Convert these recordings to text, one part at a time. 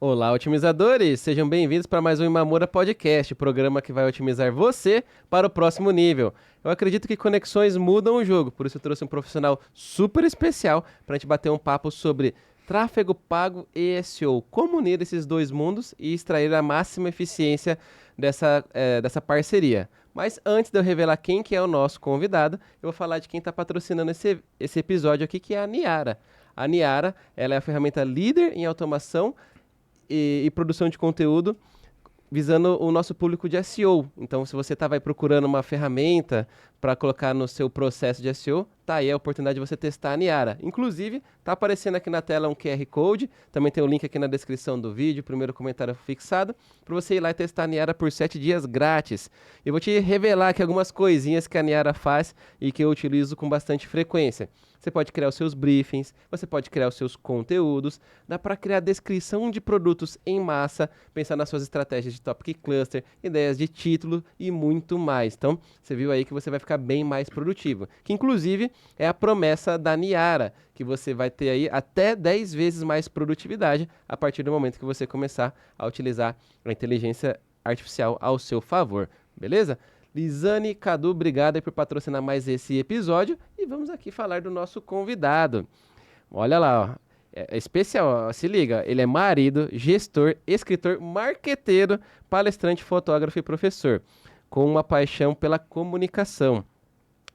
Olá, otimizadores! Sejam bem-vindos para mais um Imamura Podcast, programa que vai otimizar você para o próximo nível. Eu acredito que conexões mudam o jogo, por isso eu trouxe um profissional super especial para a gente bater um papo sobre tráfego pago e SEO, como unir esses dois mundos e extrair a máxima eficiência dessa parceria. Mas antes de eu revelar quem que é o nosso convidado, eu vou falar de quem está patrocinando esse episódio aqui, que é a Niara. A Niara, ela é a ferramenta líder em automação e produção de conteúdo visando o nosso público de SEO. Então, se você estava procurando uma ferramenta para colocar no seu processo de SEO, tá aí a oportunidade de você testar a Niara. Inclusive, tá aparecendo aqui na tela um QR Code, também tem o link aqui na descrição do vídeo, primeiro comentário fixado, para você ir lá e testar a Niara por 7 dias grátis. Eu vou te revelar aqui algumas coisinhas que a Niara faz e que eu utilizo com bastante frequência. Você pode criar os seus briefings, você pode criar os seus conteúdos, dá para criar descrição de produtos em massa, pensar nas suas estratégias de topic cluster, ideias de título e muito mais. Então, você viu aí que você vai ficar bem mais produtivo. Que inclusive é a promessa da Niara, que você vai ter aí até 10 vezes mais produtividade a partir do momento que você começar a utilizar a inteligência artificial ao seu favor. Beleza? Lisane, Cadu, obrigado aí por patrocinar mais esse episódio e vamos aqui falar do nosso convidado. Olha lá, ó. É especial, ó. Se liga, ele é marido, gestor, escritor, marqueteiro, palestrante, fotógrafo e professor, com uma paixão pela comunicação.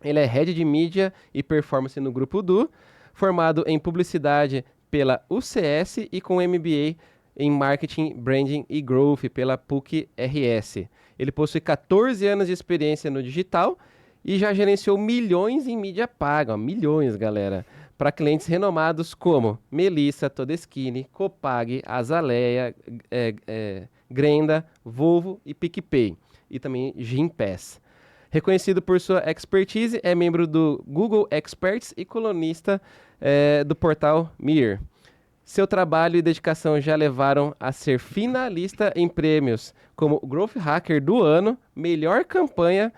Ele é head de mídia e performance no Grupo Du, formado em publicidade pela UCS e com MBA em Marketing, Branding e Growth pela PUC-RS. Ele possui 14 anos de experiência no digital e já gerenciou milhões em mídia paga, ó, milhões, galera, para clientes renomados como Melissa, Todeschini, Copag, Azaleia, Grenda, Volvo e PicPay, e também Gympass. Reconhecido por sua expertise, é membro do Google Experts e colunista do portal Mir. Seu trabalho e dedicação já levaram a ser finalista em prêmios como Growth Hacker do Ano, Melhor Campanha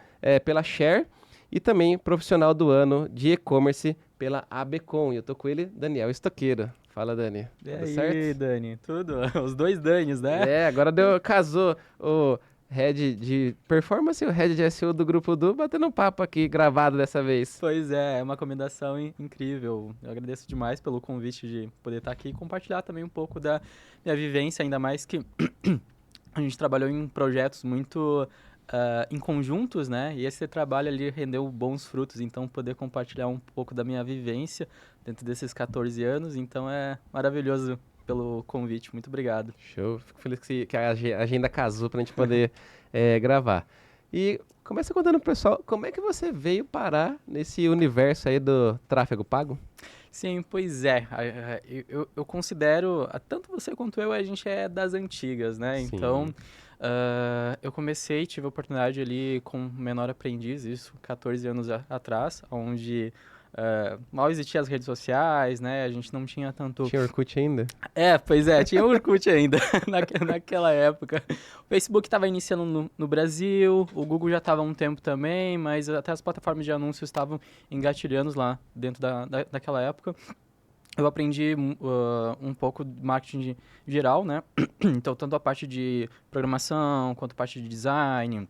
pela Share e também Profissional do Ano de E-Commerce pela ABCom. E eu tô com ele, Daniel Estoqueiro. Fala, Dani. E Tudo aí, certo? Dani? Tudo? Os dois Danis, né? Agora casou o head de performance e o head de SEO do Grupo Du, batendo um papo aqui, gravado dessa vez. Pois é uma combinação incrível. Eu agradeço demais pelo convite de poder estar aqui e compartilhar também um pouco da minha vivência, ainda mais que a gente trabalhou em projetos muito em conjuntos, né? E esse trabalho ali rendeu bons frutos, então poder compartilhar um pouco da minha vivência dentro desses 14 anos, então é maravilhoso pelo convite. Muito obrigado. Show, fico feliz que a agenda casou pra gente poder gravar. E começa contando pro pessoal, como é que você veio parar nesse universo aí do tráfego pago? Sim, pois é. Eu considero, tanto você quanto eu, a gente é das antigas, né? Sim. Então, eu comecei, tive a oportunidade ali com menor aprendiz, isso 14 anos atrás, onde mal existiam as redes sociais, né? A gente não tinha tanto. Tinha Orkut ainda? Pois é, tinha o Orkut ainda, naquela época. O Facebook estava iniciando no Brasil, o Google já estava há um tempo também, mas até as plataformas de anúncios estavam engatilhando lá dentro daquela época. Eu aprendi um pouco de marketing geral, né? Então, tanto a parte de programação, quanto a parte de design,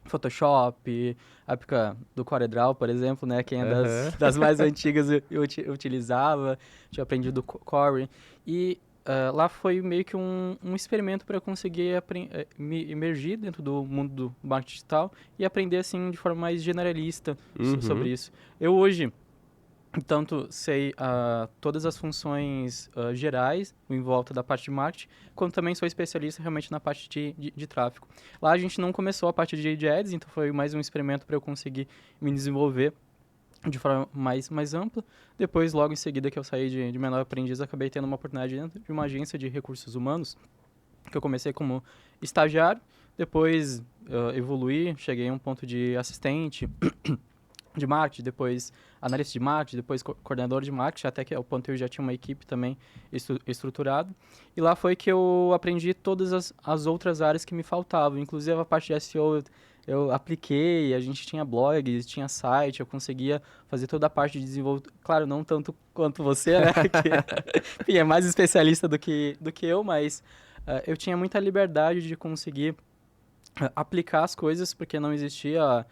Photoshop, a época do CorelDRAW, por exemplo, né? Quem é Aham. das mais antigas eu utilizava, tinha aprendido o Corel. E lá foi meio que um experimento para conseguir me imergir dentro do mundo do marketing digital e aprender, assim, de forma mais generalista sobre Uhum. isso. Eu hoje tanto sei todas as funções gerais em volta da parte de marketing, quanto também sou especialista realmente na parte de tráfego. Lá a gente não começou a parte de ads, então foi mais um experimento para eu conseguir me desenvolver de forma mais ampla. Depois, logo em seguida que eu saí de menor aprendiz, acabei tendo uma oportunidade dentro de uma agência de recursos humanos, que eu comecei como estagiário, depois evoluí, cheguei a um ponto de assistente, de marketing, depois analista de marketing, depois coordenador de marketing, até que ao ponto eu já tinha uma equipe também estruturada. E lá foi que eu aprendi todas as outras áreas que me faltavam, inclusive a parte de SEO eu apliquei, a gente tinha blogs, tinha site, eu conseguia fazer toda a parte de desenvolvimento. Claro, não tanto quanto você, né, que enfim, é mais especialista do que eu, mas eu tinha muita liberdade de conseguir aplicar as coisas, porque não existia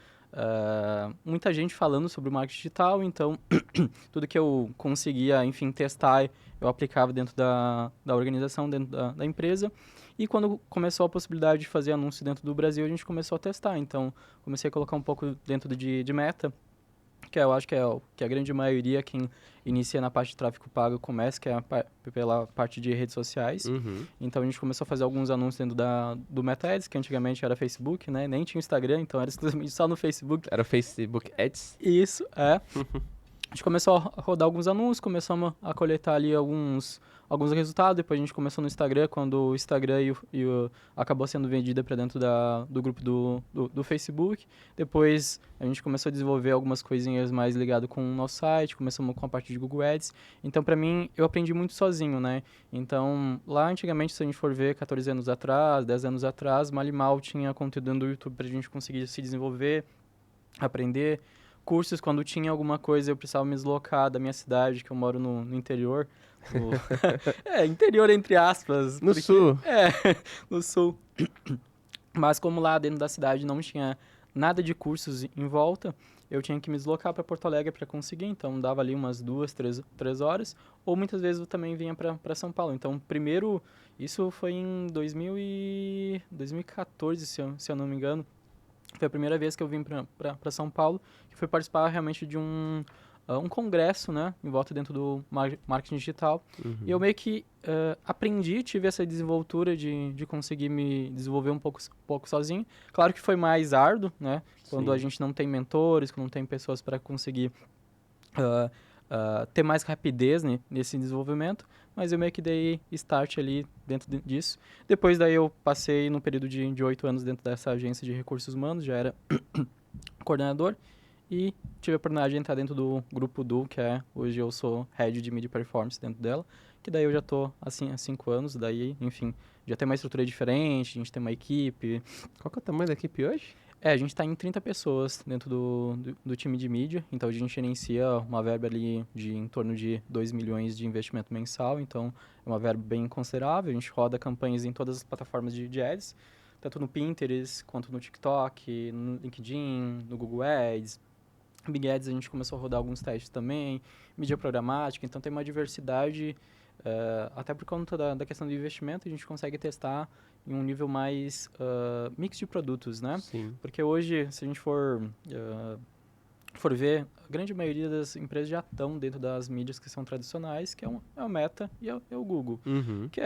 muita gente falando sobre o marketing digital, então tudo que eu conseguia, enfim, testar, eu aplicava dentro da organização, dentro da empresa. E quando começou a possibilidade de fazer anúncio dentro do Brasil, a gente começou a testar. Então, comecei a colocar um pouco dentro de meta, que eu acho que a grande maioria, quem inicia na parte de tráfego pago, começa, que é pela parte de redes sociais. Uhum. Então, a gente começou a fazer alguns anúncios dentro do Meta Ads, que antigamente era Facebook, né? Nem tinha Instagram, então era exclusivamente só no Facebook. Era o Facebook Ads? Isso, é. A gente começou a rodar alguns anúncios, começamos a coletar ali alguns resultados. Depois a gente começou no Instagram, quando o Instagram acabou sendo vendida para dentro do grupo do Facebook. Depois a gente começou a desenvolver algumas coisinhas mais ligadas com o nosso site, começamos com a parte de Google Ads. Então, para mim, eu aprendi muito sozinho, né? Então, lá antigamente, se a gente for ver 14 anos atrás, 10 anos atrás, mal e mal tinha conteúdo no YouTube para a gente conseguir se desenvolver, aprender. Cursos, quando tinha alguma coisa, eu precisava me deslocar da minha cidade, que eu moro no interior. Interior entre aspas. No sul. No sul. Mas como lá dentro da cidade não tinha nada de cursos em volta, eu tinha que me deslocar para Porto Alegre para conseguir. Então, dava ali umas 2, 3 horas. Ou muitas vezes eu também vinha para São Paulo. Então, primeiro, isso foi em 2014, se eu não me engano. Foi a primeira vez que eu vim para São Paulo, que foi participar realmente de um congresso, né, em volta dentro do marketing digital. Uhum. E eu meio que aprendi, tive essa desenvoltura de conseguir me desenvolver um pouco sozinho. Claro que foi mais árduo, né, quando a gente não tem mentores, quando não tem pessoas para conseguir ter mais rapidez, né, nesse desenvolvimento, mas eu meio que dei start ali dentro disso. Depois daí eu passei no período de 8 anos dentro dessa agência de recursos humanos, já era coordenador, e tive a oportunidade de entrar dentro do grupo Du, que hoje eu sou head de Media Performance dentro dela, que daí eu já tô assim há 5 anos, daí, enfim, já tem uma estrutura diferente, a gente tem uma equipe. Qual que é o tamanho da equipe hoje? A gente está em 30 pessoas dentro do time de mídia, então a gente gerencia uma verba ali de em torno de 2 milhões de investimento mensal, então é uma verba bem considerável. A gente roda campanhas em todas as plataformas de ads, tanto no Pinterest, quanto no TikTok, no LinkedIn, no Google Ads. Big Ads a gente começou a rodar alguns testes também, mídia programática, então tem uma diversidade, até por conta da questão do investimento, a gente consegue testar em um nível mais mix de produtos, né? Sim. Porque hoje, se a gente for ver, a grande maioria das empresas já estão dentro das mídias que são tradicionais, que é o Meta e é o Google. Uhum. Que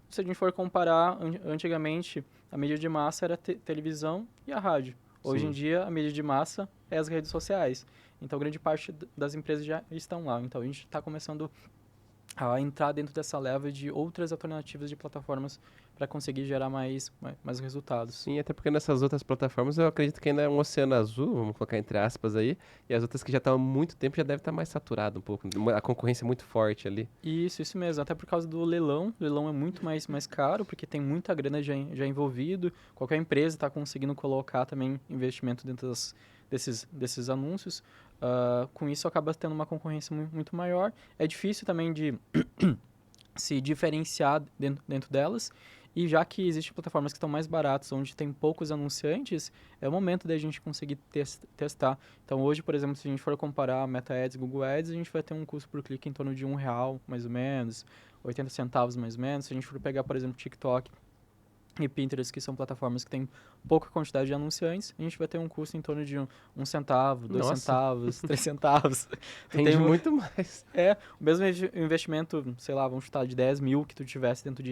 se a gente for comparar, antigamente a mídia de massa era televisão e a rádio. Hoje em dia, a mídia de massa é as redes sociais. Então, grande parte das empresas já estão lá. Então, a gente está começando a entrar dentro dessa leva de outras alternativas de plataformas para conseguir gerar mais resultados. Sim, até porque nessas outras plataformas eu acredito que ainda é um oceano azul, vamos colocar entre aspas aí, e as outras que já estão há muito tempo já deve estar mais saturado um pouco, a concorrência é muito forte ali. Isso mesmo, até por causa do leilão. O leilão é muito mais caro, porque tem muita grana já envolvido, qualquer empresa está conseguindo colocar também investimento dentro desses anúncios. Com isso acaba tendo uma concorrência muito maior. É difícil também de se diferenciar dentro delas. E já que existem plataformas que estão mais baratas, onde tem poucos anunciantes, é o momento da gente conseguir testar. Então hoje, por exemplo, se a gente for comparar Meta Ads e Google Ads, a gente vai ter um custo por clique em torno de R$1, mais ou menos, 80 centavos mais ou menos. Se a gente for pegar, por exemplo, TikTok e Pinterest, que são plataformas que têm pouca quantidade de anunciantes, a gente vai ter um custo em torno de um centavo, 2 centavos, 3 centavos. Rende muito mais. O mesmo investimento, sei lá, vamos chutar de 10 mil que tu tivesse dentro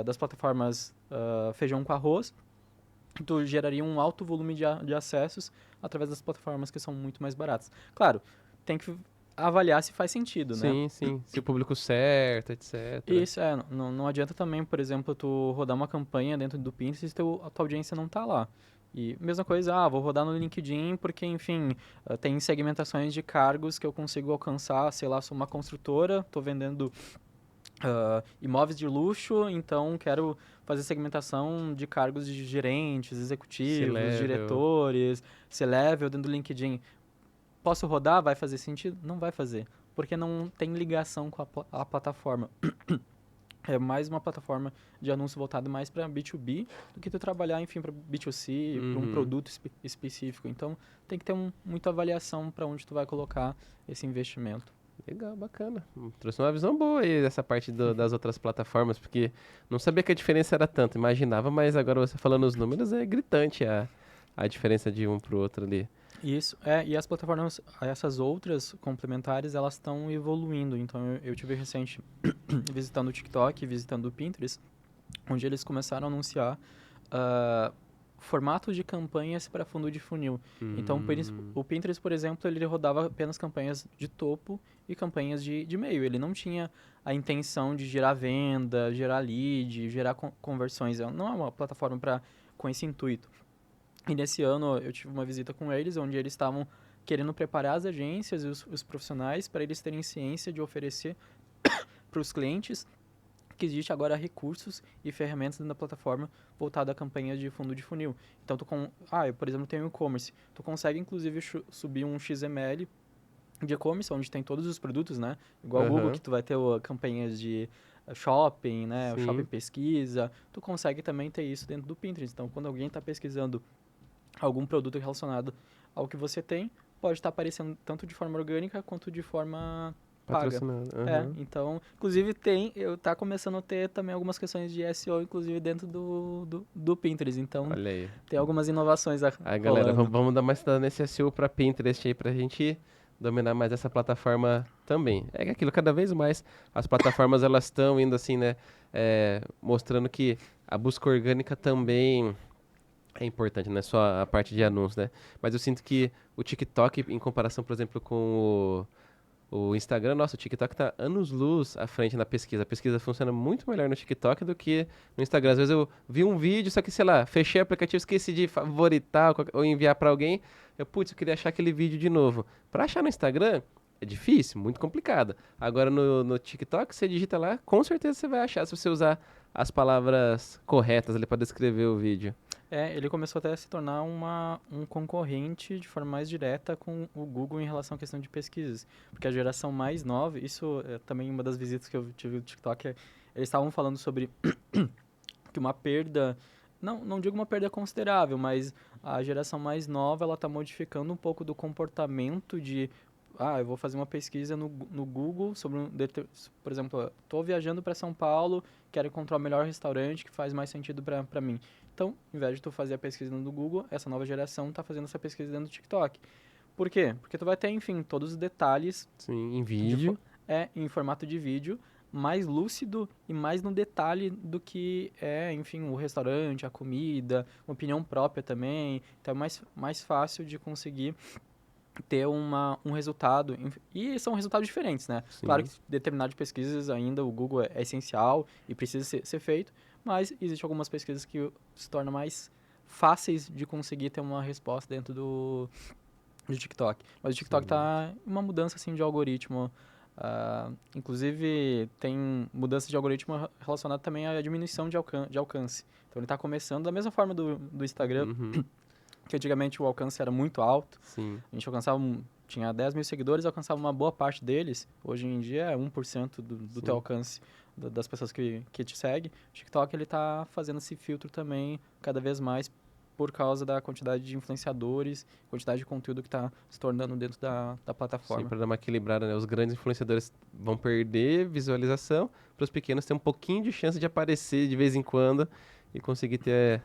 das plataformas feijão com arroz, tu geraria um alto volume de acessos através das plataformas que são muito mais baratas. Claro, tem que avaliar se faz sentido, né? Sim. Se o público certo, etc. Isso, não adianta também, por exemplo, tu rodar uma campanha dentro do Pinterest se a tua audiência não tá lá. E mesma coisa, vou rodar no LinkedIn porque, enfim, tem segmentações de cargos que eu consigo alcançar, sei lá, sou uma construtora, tô vendendo imóveis de luxo, então quero fazer segmentação de cargos de gerentes, executivos, C-level. diretores, C-level dentro do LinkedIn. Posso rodar? Vai fazer sentido? Não vai fazer, porque não tem ligação com a plataforma. é mais uma plataforma de anúncio voltada mais para B2B do que tu trabalhar, enfim, para B2C, para um produto específico. Então, tem que ter muita avaliação para onde tu vai colocar esse investimento. Legal, bacana. Trouxe uma visão boa aí dessa parte das outras plataformas, porque não sabia que a diferença era tanto. Imaginava, mas agora você falando os números é gritante a diferença de um pro outro ali. Isso, e as plataformas, essas outras complementares, elas estão evoluindo. Então, eu tive recente visitando o TikTok, visitando o Pinterest, onde eles começaram a anunciar formatos de campanhas para fundo de funil. Então, o Pinterest, por exemplo, ele rodava apenas campanhas de topo e campanhas de meio. Ele não tinha a intenção de gerar venda, gerar lead, gerar conversões. Não é uma plataforma com esse intuito. E nesse ano eu tive uma visita com eles, onde eles estavam querendo preparar as agências e os profissionais para eles terem ciência de oferecer para os clientes que existe agora recursos e ferramentas dentro da plataforma voltada a campanhas de fundo de funil. Então, eu, por exemplo, tenho e-commerce. Tu consegue, inclusive, subir um XML de e-commerce, onde tem todos os produtos, né? Igual o Google, que tu vai ter campanhas de shopping, né? O shopping pesquisa. Tu consegue também ter isso dentro do Pinterest. Então, quando alguém está pesquisando algum produto relacionado ao que você tem, pode estar aparecendo tanto de forma orgânica quanto de forma paga. Então, inclusive tá começando a ter também algumas questões de SEO, inclusive dentro do Pinterest. Então, olha aí. Tem algumas inovações Aí, galera, vamos dar mais estudada nesse SEO para Pinterest aí pra gente dominar mais essa plataforma também. É aquilo, cada vez mais as plataformas elas estão indo assim, né, mostrando que a busca orgânica também é importante, não é só a parte de anúncios, né? Mas eu sinto que o TikTok, em comparação, por exemplo, com o Instagram, nossa, o TikTok tá anos-luz à frente na pesquisa. A pesquisa funciona muito melhor no TikTok do que no Instagram. Às vezes eu vi um vídeo, só que, sei lá, fechei o aplicativo, esqueci de favoritar ou enviar pra alguém. Eu queria achar aquele vídeo de novo. Pra achar no Instagram, é difícil, muito complicado. Agora no TikTok, você digita lá, com certeza você vai achar se você usar as palavras corretas ali pra descrever o vídeo. Ele começou até a se tornar um concorrente de forma mais direta com o Google em relação à questão de pesquisas. Porque a geração mais nova, isso é também uma das visitas que eu tive no TikTok, eles estavam falando sobre que uma perda, não digo uma perda considerável, mas a geração mais nova, ela está modificando um pouco do comportamento de eu vou fazer uma pesquisa no Google sobre por exemplo, estou viajando para São Paulo, quero encontrar o melhor restaurante que faz mais sentido para mim. Então, ao invés de tu fazer a pesquisa no Google, essa nova geração está fazendo essa pesquisa dentro do TikTok. Por quê? Porque tu vai ter, enfim, todos os detalhes. Sim, em vídeo. Em formato de vídeo, mais lúcido e mais no detalhe do que enfim, o restaurante, a comida, uma opinião própria também. Então é mais fácil de conseguir ter um resultado. E são resultados diferentes, né? Sim. Claro que determinadas pesquisas ainda o Google é essencial e precisa ser feito, mas existem algumas pesquisas que se tornam mais fáceis de conseguir ter uma resposta dentro do TikTok. Mas o TikTok está em uma mudança assim de algoritmo. Inclusive, tem mudança de algoritmo relacionada também à diminuição de alcance. Então, ele está começando da mesma forma do Instagram, que antigamente o alcance era muito alto. Sim. A gente tinha 10 mil seguidores, alcançava uma boa parte deles. Hoje em dia é 1% do teu alcance das pessoas que te seguem. O TikTok, ele tá fazendo esse filtro também cada vez mais por causa da quantidade de influenciadores, quantidade de conteúdo que está se tornando dentro da plataforma. Sim, para dar uma equilibrada, né? Os grandes influenciadores vão perder visualização, para os pequenos ter um pouquinho de chance de aparecer de vez em quando e conseguir ter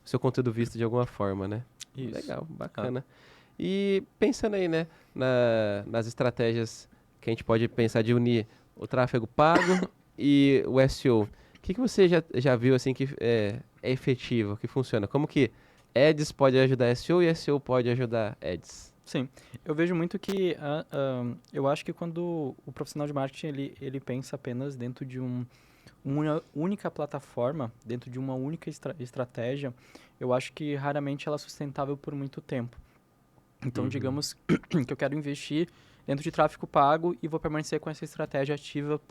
o seu conteúdo visto de alguma forma, né? Isso. Legal, bacana. E pensando aí, né, nas estratégias que a gente pode pensar de unir o tráfego pago e o SEO, o que você já viu assim que é efetivo, que funciona? Como que Ads pode ajudar SEO e SEO pode ajudar Ads? Sim, eu vejo muito que eu acho que quando o profissional de marketing ele pensa apenas dentro de uma única plataforma, dentro de uma única estratégia, eu acho que raramente ela é sustentável por muito tempo. Então, digamos que eu quero investir dentro de tráfego pago e vou permanecer com essa estratégia ativa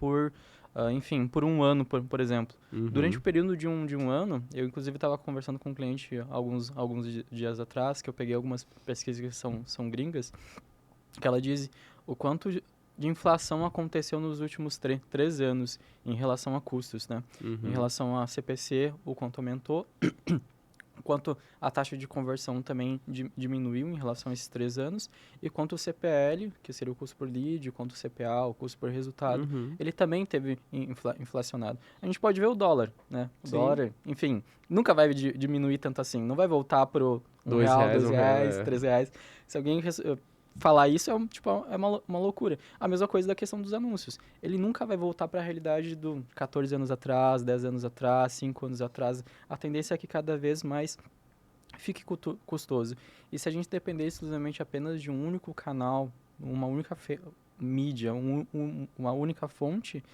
enfim, por um ano, por exemplo. Durante o período de um ano, eu inclusive estava conversando com um cliente alguns dias atrás, que eu peguei algumas pesquisas que são gringas, que ela diz o quanto de inflação aconteceu nos últimos 3 anos em relação a custos, né? Em relação a CPC, o quanto aumentou, quanto a taxa de conversão também diminuiu em relação a esses 3 anos, e quanto o CPL, que seria o custo por lead, quanto o CPA, o custo por resultado, ele também teve inflacionado. A gente pode ver o dólar, né? O Sim. dólar, enfim, nunca vai diminuir tanto assim, não vai voltar pro R$ 2, R$ 2, R$ 1, R$ 3. Se alguém falar isso, é uma loucura. A mesma coisa da questão dos anúncios. Ele nunca vai voltar para a realidade do 14 anos atrás, 10 anos atrás, 5 anos atrás. A tendência é que cada vez mais fique custoso. E se a gente depender exclusivamente apenas de um único canal, uma única mídia, uma única fonte,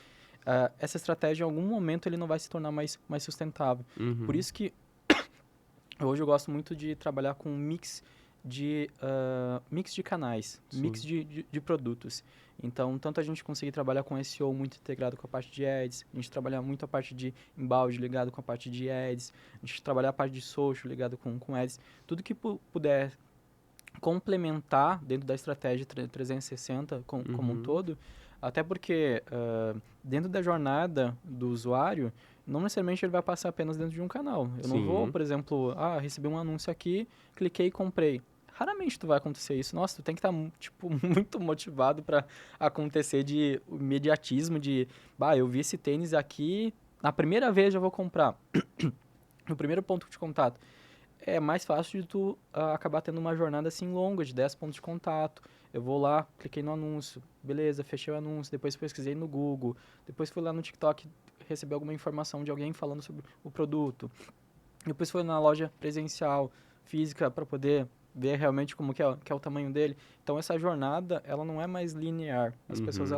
essa estratégia em algum momento ele não vai se tornar mais sustentável. Por isso que hoje eu gosto muito de trabalhar com mix de canais, Sim. mix de produtos. Então, tanto a gente conseguir trabalhar com SEO muito integrado com a parte de ads, a gente trabalhar muito a parte de inbound ligado com a parte de ads, a gente trabalhar a parte de social ligado com ads, tudo que puder complementar dentro da estratégia 360 como um todo, até porque dentro da jornada do usuário, não necessariamente ele vai passar apenas dentro de um canal. Eu não vou, por exemplo, recebi um anúncio aqui, cliquei e comprei. Raramente tu vai acontecer isso. Nossa, tu tem que estar muito motivado para acontecer de imediatismo de, eu vi esse tênis aqui, na primeira vez já vou comprar. No primeiro ponto de contato. É mais fácil de tu acabar tendo uma jornada assim longa, de 10 pontos de contato. Eu vou lá, cliquei no anúncio, beleza, fechei o anúncio, depois pesquisei no Google, depois fui lá no TikTok, recebi alguma informação de alguém falando sobre o produto. Depois fui na loja presencial, física, para poder ver realmente como que é o tamanho dele. Então essa jornada, ela não é mais linear. As pessoas,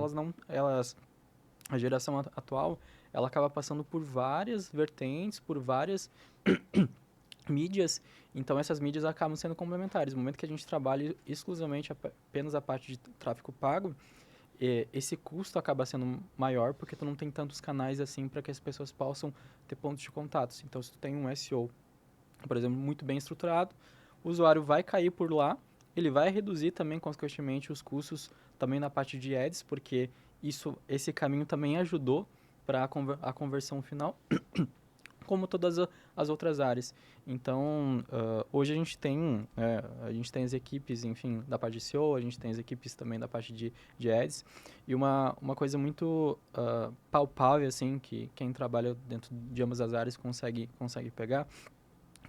a geração atual, ela acaba passando por várias vertentes, por várias mídias, então essas mídias acabam sendo complementares. No momento que a gente trabalha exclusivamente apenas a parte de tráfego pago, esse custo acaba sendo maior porque tu não tem tantos canais assim para que as pessoas possam ter pontos de contatos. Então, se tu tem um SEO, por exemplo, muito bem estruturado, o usuário vai cair por lá, ele vai reduzir também, consequentemente, os custos também na parte de ads, porque esse caminho também ajudou para a conversão final, como todas as outras áreas. Então, hoje a gente tem as equipes, enfim, da parte de SEO, a gente tem as equipes também da parte de ads, e uma coisa muito palpável, assim, que quem trabalha dentro de ambas as áreas consegue pegar,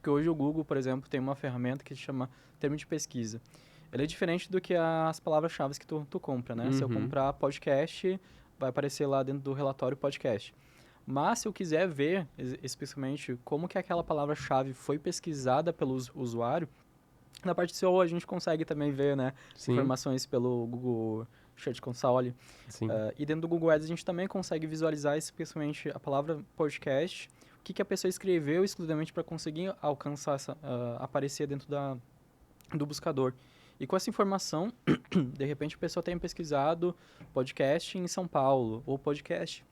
que hoje o Google, por exemplo, tem uma ferramenta que se chama termo de pesquisa. Ele é diferente do que as palavras-chave que tu compra, né? Se eu comprar podcast, vai aparecer lá dentro do relatório podcast. Mas se eu quiser ver especificamente como que aquela palavra-chave foi pesquisada pelo usuário, na parte de SEO a gente consegue também ver, né, informações pelo Google Search Console. E dentro do Google Ads a gente também consegue visualizar especificamente a palavra podcast, o que a pessoa escreveu exclusivamente para conseguir alcançar aparecer dentro do buscador. E com essa informação, de repente a pessoa tem pesquisado podcast em São Paulo, ou podcast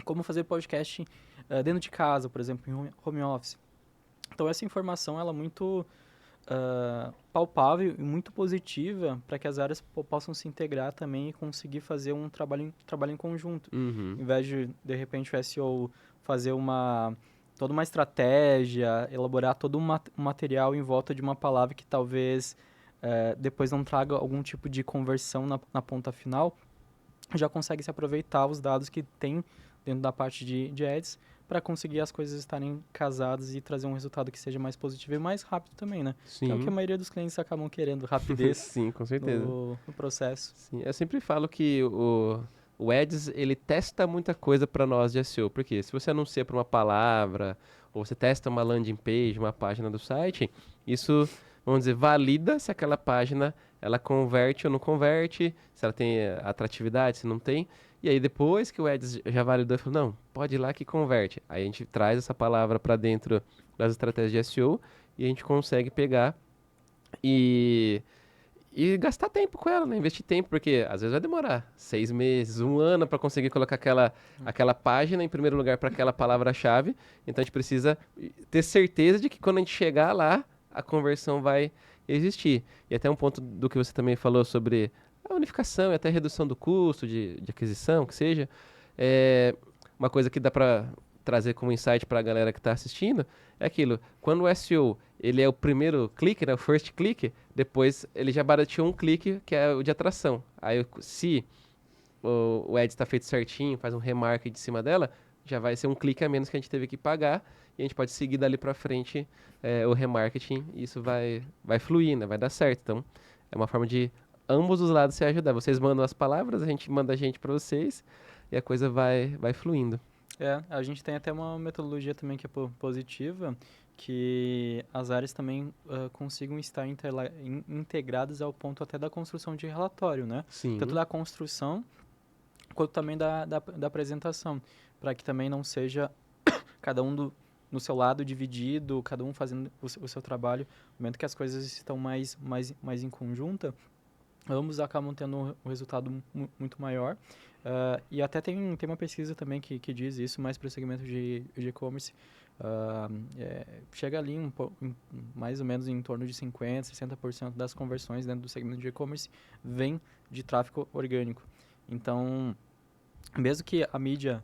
como fazer podcast dentro de casa, por exemplo, em home office. Então, essa informação ela é muito palpável e muito positiva para que as áreas possam se integrar também e conseguir fazer um trabalho em conjunto. Em vez de repente, o SEO fazer toda uma estratégia, elaborar todo um material em volta de uma palavra que talvez depois não traga algum tipo de conversão na ponta final, já consegue se aproveitar os dados que tem dentro da parte de ads para conseguir as coisas estarem casadas e trazer um resultado que seja mais positivo e mais rápido também, né? Sim. Que é o que a maioria dos clientes acabam querendo, rapidez. Sim, com certeza. No processo. Sim, eu sempre falo que o Ads, ele testa muita coisa para nós de SEO, porque se você anuncia para uma palavra, ou você testa uma landing page, uma página do site, isso, vamos dizer, valida se aquela página ela converte ou não converte, se ela tem atratividade, se não tem. E aí depois que o Ads já validou, falou, não, pode ir lá que converte. Aí a gente traz essa palavra para dentro das estratégias de SEO e a gente consegue pegar e gastar tempo com ela, né? Investir tempo, porque às vezes vai demorar 6 meses, 1 ano para conseguir colocar aquela página em primeiro lugar para aquela palavra-chave. Então a gente precisa ter certeza de que quando a gente chegar lá, a conversão vai existir. E até um ponto do que você também falou sobre a unificação e até a redução do custo de aquisição, que seja. É, uma coisa que dá para trazer como insight para a galera que está assistindo é aquilo. Quando o SEO ele é o primeiro clique, né, o first click, depois ele já barateou um clique que é o de atração. Aí se o ad está feito certinho, faz um remark de cima dela, já vai ser um clique a menos que a gente teve que pagar e a gente pode seguir dali para frente o remarketing e isso vai fluir, né? Vai dar certo. Então, é uma forma de ambos os lados se ajudar. Vocês mandam as palavras, a gente manda a gente para vocês e a coisa vai fluindo. A gente tem até uma metodologia também que é positiva, que as áreas também consigam estar integradas ao ponto até da construção de relatório, né? Sim. Tanto da construção quanto também da apresentação, para que também não seja cada um no seu lado dividido, cada um fazendo o seu trabalho. No momento que as coisas estão mais em conjunta, ambos acabam tendo um resultado muito maior. E até tem uma pesquisa também que diz isso, mais para o segmento de e-commerce. Chega ali mais ou menos em torno de 50%, 60% das conversões dentro do segmento de e-commerce vem de tráfego orgânico. Então, mesmo que a mídia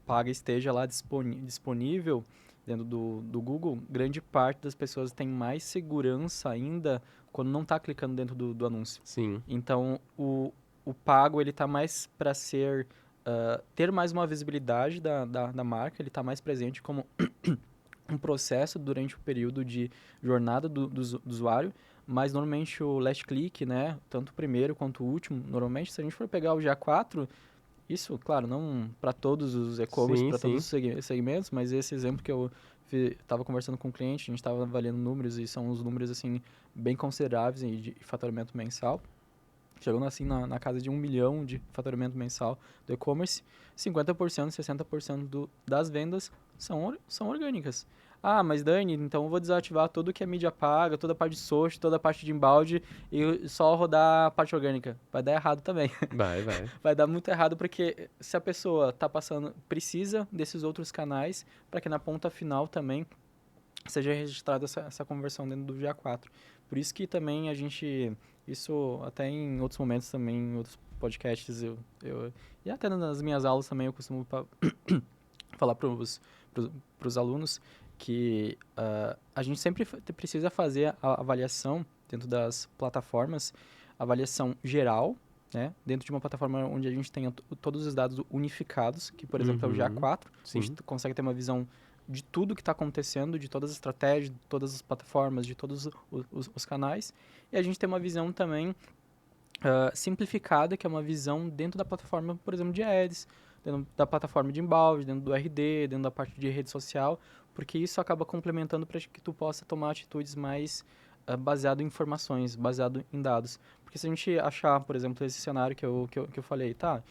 paga esteja lá disponível dentro do Google, grande parte das pessoas tem mais segurança ainda quando não está clicando dentro do anúncio. Sim. Então, o pago ele está mais para ter mais uma visibilidade da marca, ele está mais presente como um processo durante o período de jornada do usuário, mas normalmente o last click, né, tanto o primeiro quanto o último, normalmente se a gente for pegar o GA4, isso, claro, não para todos os e-commerce, para todos os segmentos, mas esse exemplo que eu estava conversando com o cliente, a gente estava avaliando números e são uns números assim bem consideráveis de faturamento mensal. Chegando assim na casa de 1 milhão de faturamento mensal do e-commerce, 50%, 60% das vendas são orgânicas. Ah, mas Dani, então eu vou desativar tudo que a mídia paga, toda a parte de social, toda a parte de inbound e só rodar a parte orgânica. Vai dar errado também. Vai. Vai dar muito errado porque se a pessoa está passando, precisa desses outros canais para que na ponta final também seja registrada essa conversão dentro do GA4. Por isso que também a gente, isso até em outros momentos também, em outros podcasts, e até nas minhas aulas também eu costumo falar para os alunos que a gente sempre precisa fazer a avaliação dentro das plataformas, avaliação geral, né? Dentro de uma plataforma onde a gente tenha todos os dados unificados, que por exemplo é o GA4, Sim. a gente consegue ter uma visão de tudo que está acontecendo, de todas as estratégias, de todas as plataformas, de todos os canais. E a gente tem uma visão também simplificada, que é uma visão dentro da plataforma, por exemplo, de ads, dentro da plataforma de inbound, dentro do RD, dentro da parte de rede social, porque isso acaba complementando para que tu possa tomar atitudes mais baseado em informações, baseado em dados. Porque se a gente achar, por exemplo, esse cenário que eu falei, tá,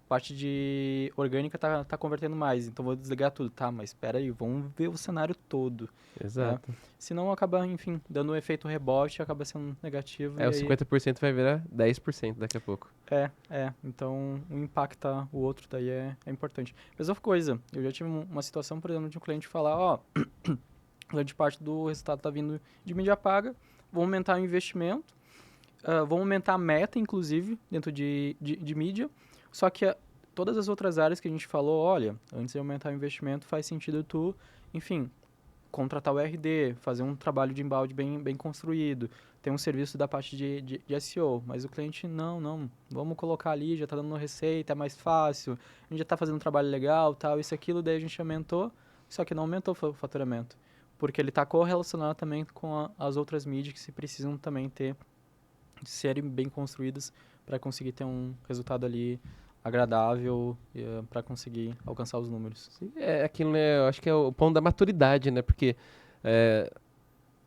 parte de orgânica tá convertendo mais, então vou desligar tudo. Tá, mas espera aí, vamos ver o cenário todo. Exato. Né? Senão acaba, enfim, dando um efeito rebote, acaba sendo negativo. O 50% vai virar 10% daqui a pouco. Então um impacta o outro, daí é importante. Mesma coisa, eu já tive uma situação, por exemplo, de um cliente falar, grande parte do resultado tá vindo de mídia paga, vou aumentar o investimento, vou aumentar a meta, inclusive, dentro de mídia. Só que todas as outras áreas que a gente falou, olha, antes de aumentar o investimento, faz sentido tu, enfim, contratar o RD, fazer um trabalho de inbound bem construído, ter um serviço da parte de SEO. Mas o cliente, não, vamos colocar ali, já está dando receita, é mais fácil, a gente já está fazendo um trabalho legal, tal, isso, aquilo, daí a gente aumentou, só que não aumentou o faturamento. Porque ele está correlacionado também com as outras mídias que se precisam também serem bem construídas para conseguir ter um resultado ali agradável para conseguir alcançar os números. Sim, é aquilo, né? Eu acho que é o ponto da maturidade, né? Porque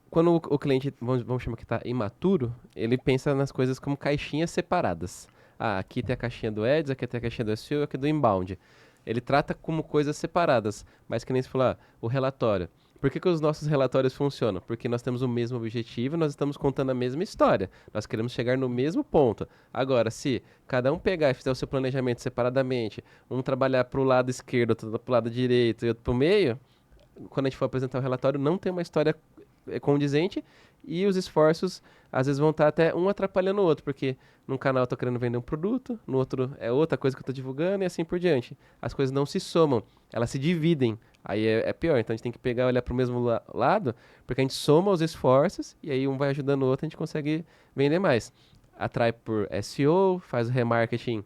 quando o cliente, vamos chamar que está imaturo, ele pensa nas coisas como caixinhas separadas. Ah, aqui tem a caixinha do Ads, aqui tem a caixinha do SEO, aqui do Inbound. Ele trata como coisas separadas, mas que nem se falar, o relatório. Por que os nossos relatórios funcionam? Porque nós temos o mesmo objetivo, nós estamos contando a mesma história. Nós queremos chegar no mesmo ponto. Agora, se cada um pegar e fizer o seu planejamento separadamente, um trabalhar para o lado esquerdo, outro para o lado direito e outro para o meio, quando a gente for apresentar o relatório, não tem uma história condizente, e os esforços às vezes vão estar até um atrapalhando o outro, porque num canal eu tô querendo vender um produto, no outro é outra coisa que eu tô divulgando e assim por diante. As coisas não se somam, elas se dividem. Aí é pior, então a gente tem que pegar e olhar para o mesmo lado, porque a gente soma os esforços e aí um vai ajudando o outro, a gente consegue vender mais. Atrai por SEO, faz o remarketing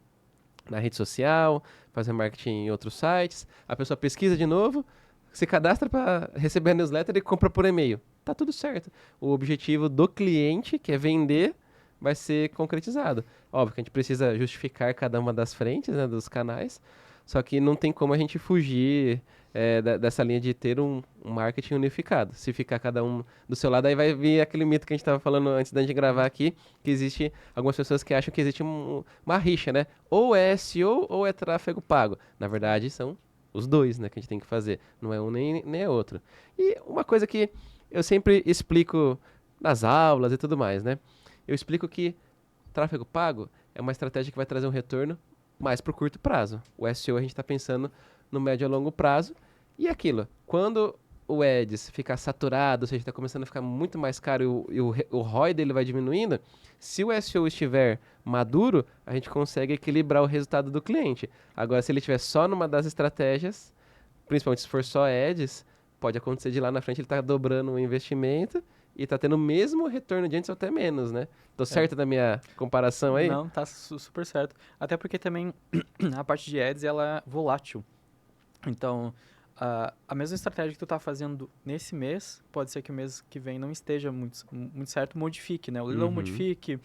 na rede social, faz remarketing em outros sites, a pessoa pesquisa de novo, se cadastra para receber a newsletter e compra por e-mail. Tá tudo certo. O objetivo do cliente, que é vender, vai ser concretizado. Óbvio que a gente precisa justificar cada uma das frentes, né, dos canais, só que não tem como a gente fugir dessa linha de ter um marketing unificado. Se ficar cada um do seu lado, aí vai vir aquele mito que a gente estava falando antes da gente gravar aqui, que existe algumas pessoas que acham que existe uma rixa, né? Ou é SEO ou é tráfego pago. Na verdade, são os dois, né, que a gente tem que fazer. Não é um nem é outro. E uma coisa que eu sempre explico nas aulas e tudo mais, né? Eu explico que tráfego pago é uma estratégia que vai trazer um retorno mais para o curto prazo. O SEO a gente está pensando no médio a longo prazo. E aquilo, quando o Ads ficar saturado, ou seja, está começando a ficar muito mais caro e o ROI dele vai diminuindo, se o SEO estiver maduro, a gente consegue equilibrar o resultado do cliente. Agora, se ele estiver só numa das estratégias, principalmente se for só Ads, pode acontecer de lá na frente ele tá dobrando o investimento e tá tendo o mesmo retorno de antes ou até menos, né? Tô certo da minha comparação aí? Não, tá super certo. Até porque também a parte de ads, ela é volátil. Então, a mesma estratégia que tu tá fazendo nesse mês, pode ser que o mês que vem não esteja muito certo, modifique, né? O leilão modifique,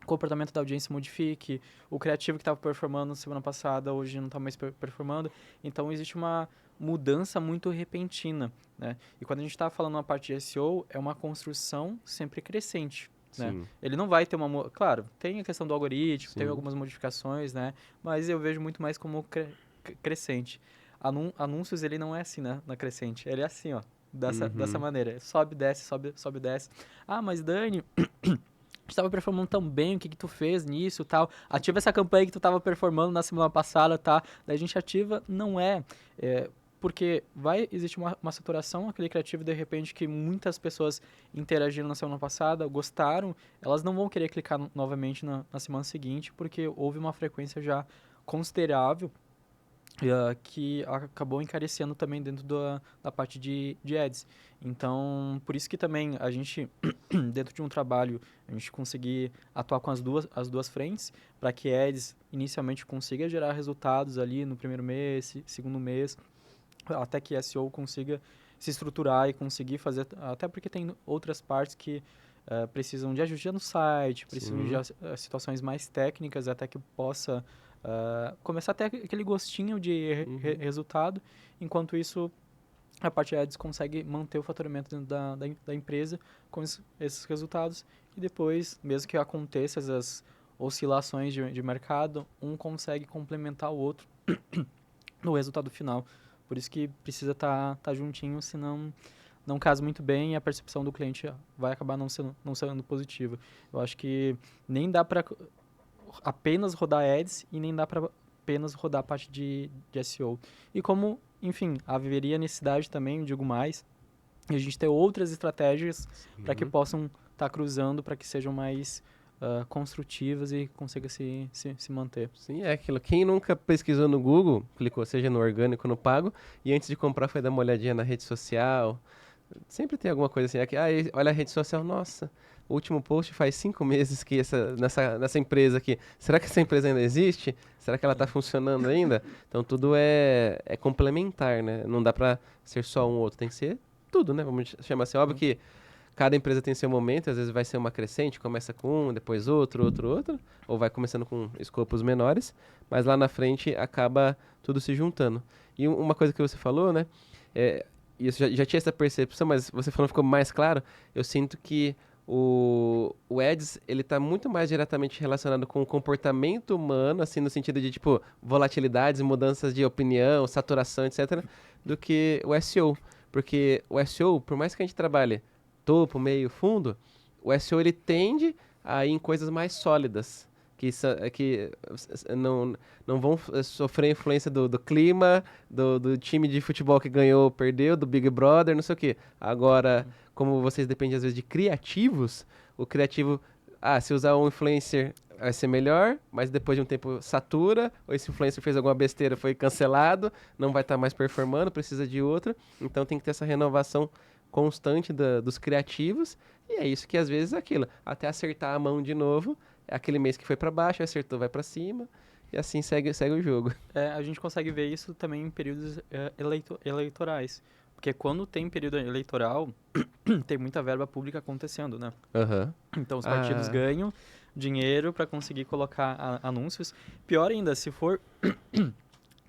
o comportamento da audiência modifique, o criativo que estava performando semana passada, hoje não está mais performando. Então, existe uma mudança muito repentina, né? E quando a gente está falando uma parte de SEO, é uma construção sempre crescente. Né? Ele não vai ter uma... Claro, tem a questão do algoritmo, tem algumas modificações, né? Mas eu vejo muito mais como crescente. Anúncios, ele não é assim, né? Na crescente. Ele é assim, ó. Dessa maneira. Sobe, desce, sobe, desce. Ah, mas Dani... estava performando tão bem, o que tu fez nisso, tal, ativa essa campanha que tu estava performando na semana passada, tá, daí a gente ativa, não porque vai existir uma saturação, aquele criativo, de repente, que muitas pessoas interagiram na semana passada, gostaram, elas não vão querer clicar novamente na semana seguinte, porque houve uma frequência já considerável, que acabou encarecendo também dentro da parte de ads. Então, por isso que também a gente, dentro de um trabalho, a gente conseguir atuar com as duas frentes, para que ads inicialmente consiga gerar resultados ali no primeiro mês, segundo mês, até que SEO consiga se estruturar e conseguir fazer, até porque tem outras partes que precisam de ajuste no site, precisam de situações mais técnicas, até que possa começar a ter aquele gostinho de resultado, enquanto isso a parte de ads consegue manter o faturamento dentro da empresa com esses resultados, e depois, mesmo que aconteçam essas oscilações de mercado, um consegue complementar o outro no resultado final. Por isso que precisa estar juntinho, senão não casa muito bem e a percepção do cliente vai acabar não sendo positiva. Eu acho que nem dá para apenas rodar ads e nem dá para apenas rodar a parte de SEO. E como, enfim, haveria necessidade também, digo mais, e a gente ter outras estratégias para que possam estar cruzando, para que sejam mais construtivas e consiga se manter. Sim, é aquilo. Quem nunca pesquisou no Google, clicou seja no orgânico ou no pago, e antes de comprar foi dar uma olhadinha na rede social. Sempre tem alguma coisa assim. Aqui, olha a rede social, nossa, o último post faz 5 meses que nessa empresa aqui. Será que essa empresa ainda existe? Será que ela está funcionando ainda? Então tudo é complementar, né? Não dá para ser só um ou outro, tem que ser tudo, né? Vamos chamar assim. Óbvio que cada empresa tem seu momento, às vezes vai ser uma crescente, começa com um, depois outro, ou vai começando com escopos menores, mas lá na frente acaba tudo se juntando. E uma coisa que você falou, né? Isso já tinha essa percepção, mas você falando ficou mais claro. Eu sinto que o Ads, ele tá muito mais diretamente relacionado com o comportamento humano, assim, no sentido de, tipo, volatilidades, mudanças de opinião, saturação, etc., do que o SEO. Porque o SEO, por mais que a gente trabalhe topo, meio, fundo, o SEO, ele tende a ir em coisas mais sólidas. que não vão sofrer influência do clima, do time de futebol que ganhou ou perdeu, do Big Brother, não sei o quê. Agora, como vocês dependem às vezes de criativos, o criativo, se usar um influencer vai ser melhor, mas depois de um tempo satura, ou esse influencer fez alguma besteira, foi cancelado, não vai estar mais performando, precisa de outro. Então tem que ter essa renovação constante dos criativos, e é isso que às vezes é aquilo, até acertar a mão de novo, é aquele mês que foi pra baixo, acertou, vai pra cima, e assim segue o jogo. A gente consegue ver isso também em períodos eleitorais. Porque quando tem período eleitoral, tem muita verba pública acontecendo, né? Aham. Então os partidos ganham dinheiro para conseguir colocar anúncios. Pior ainda, se for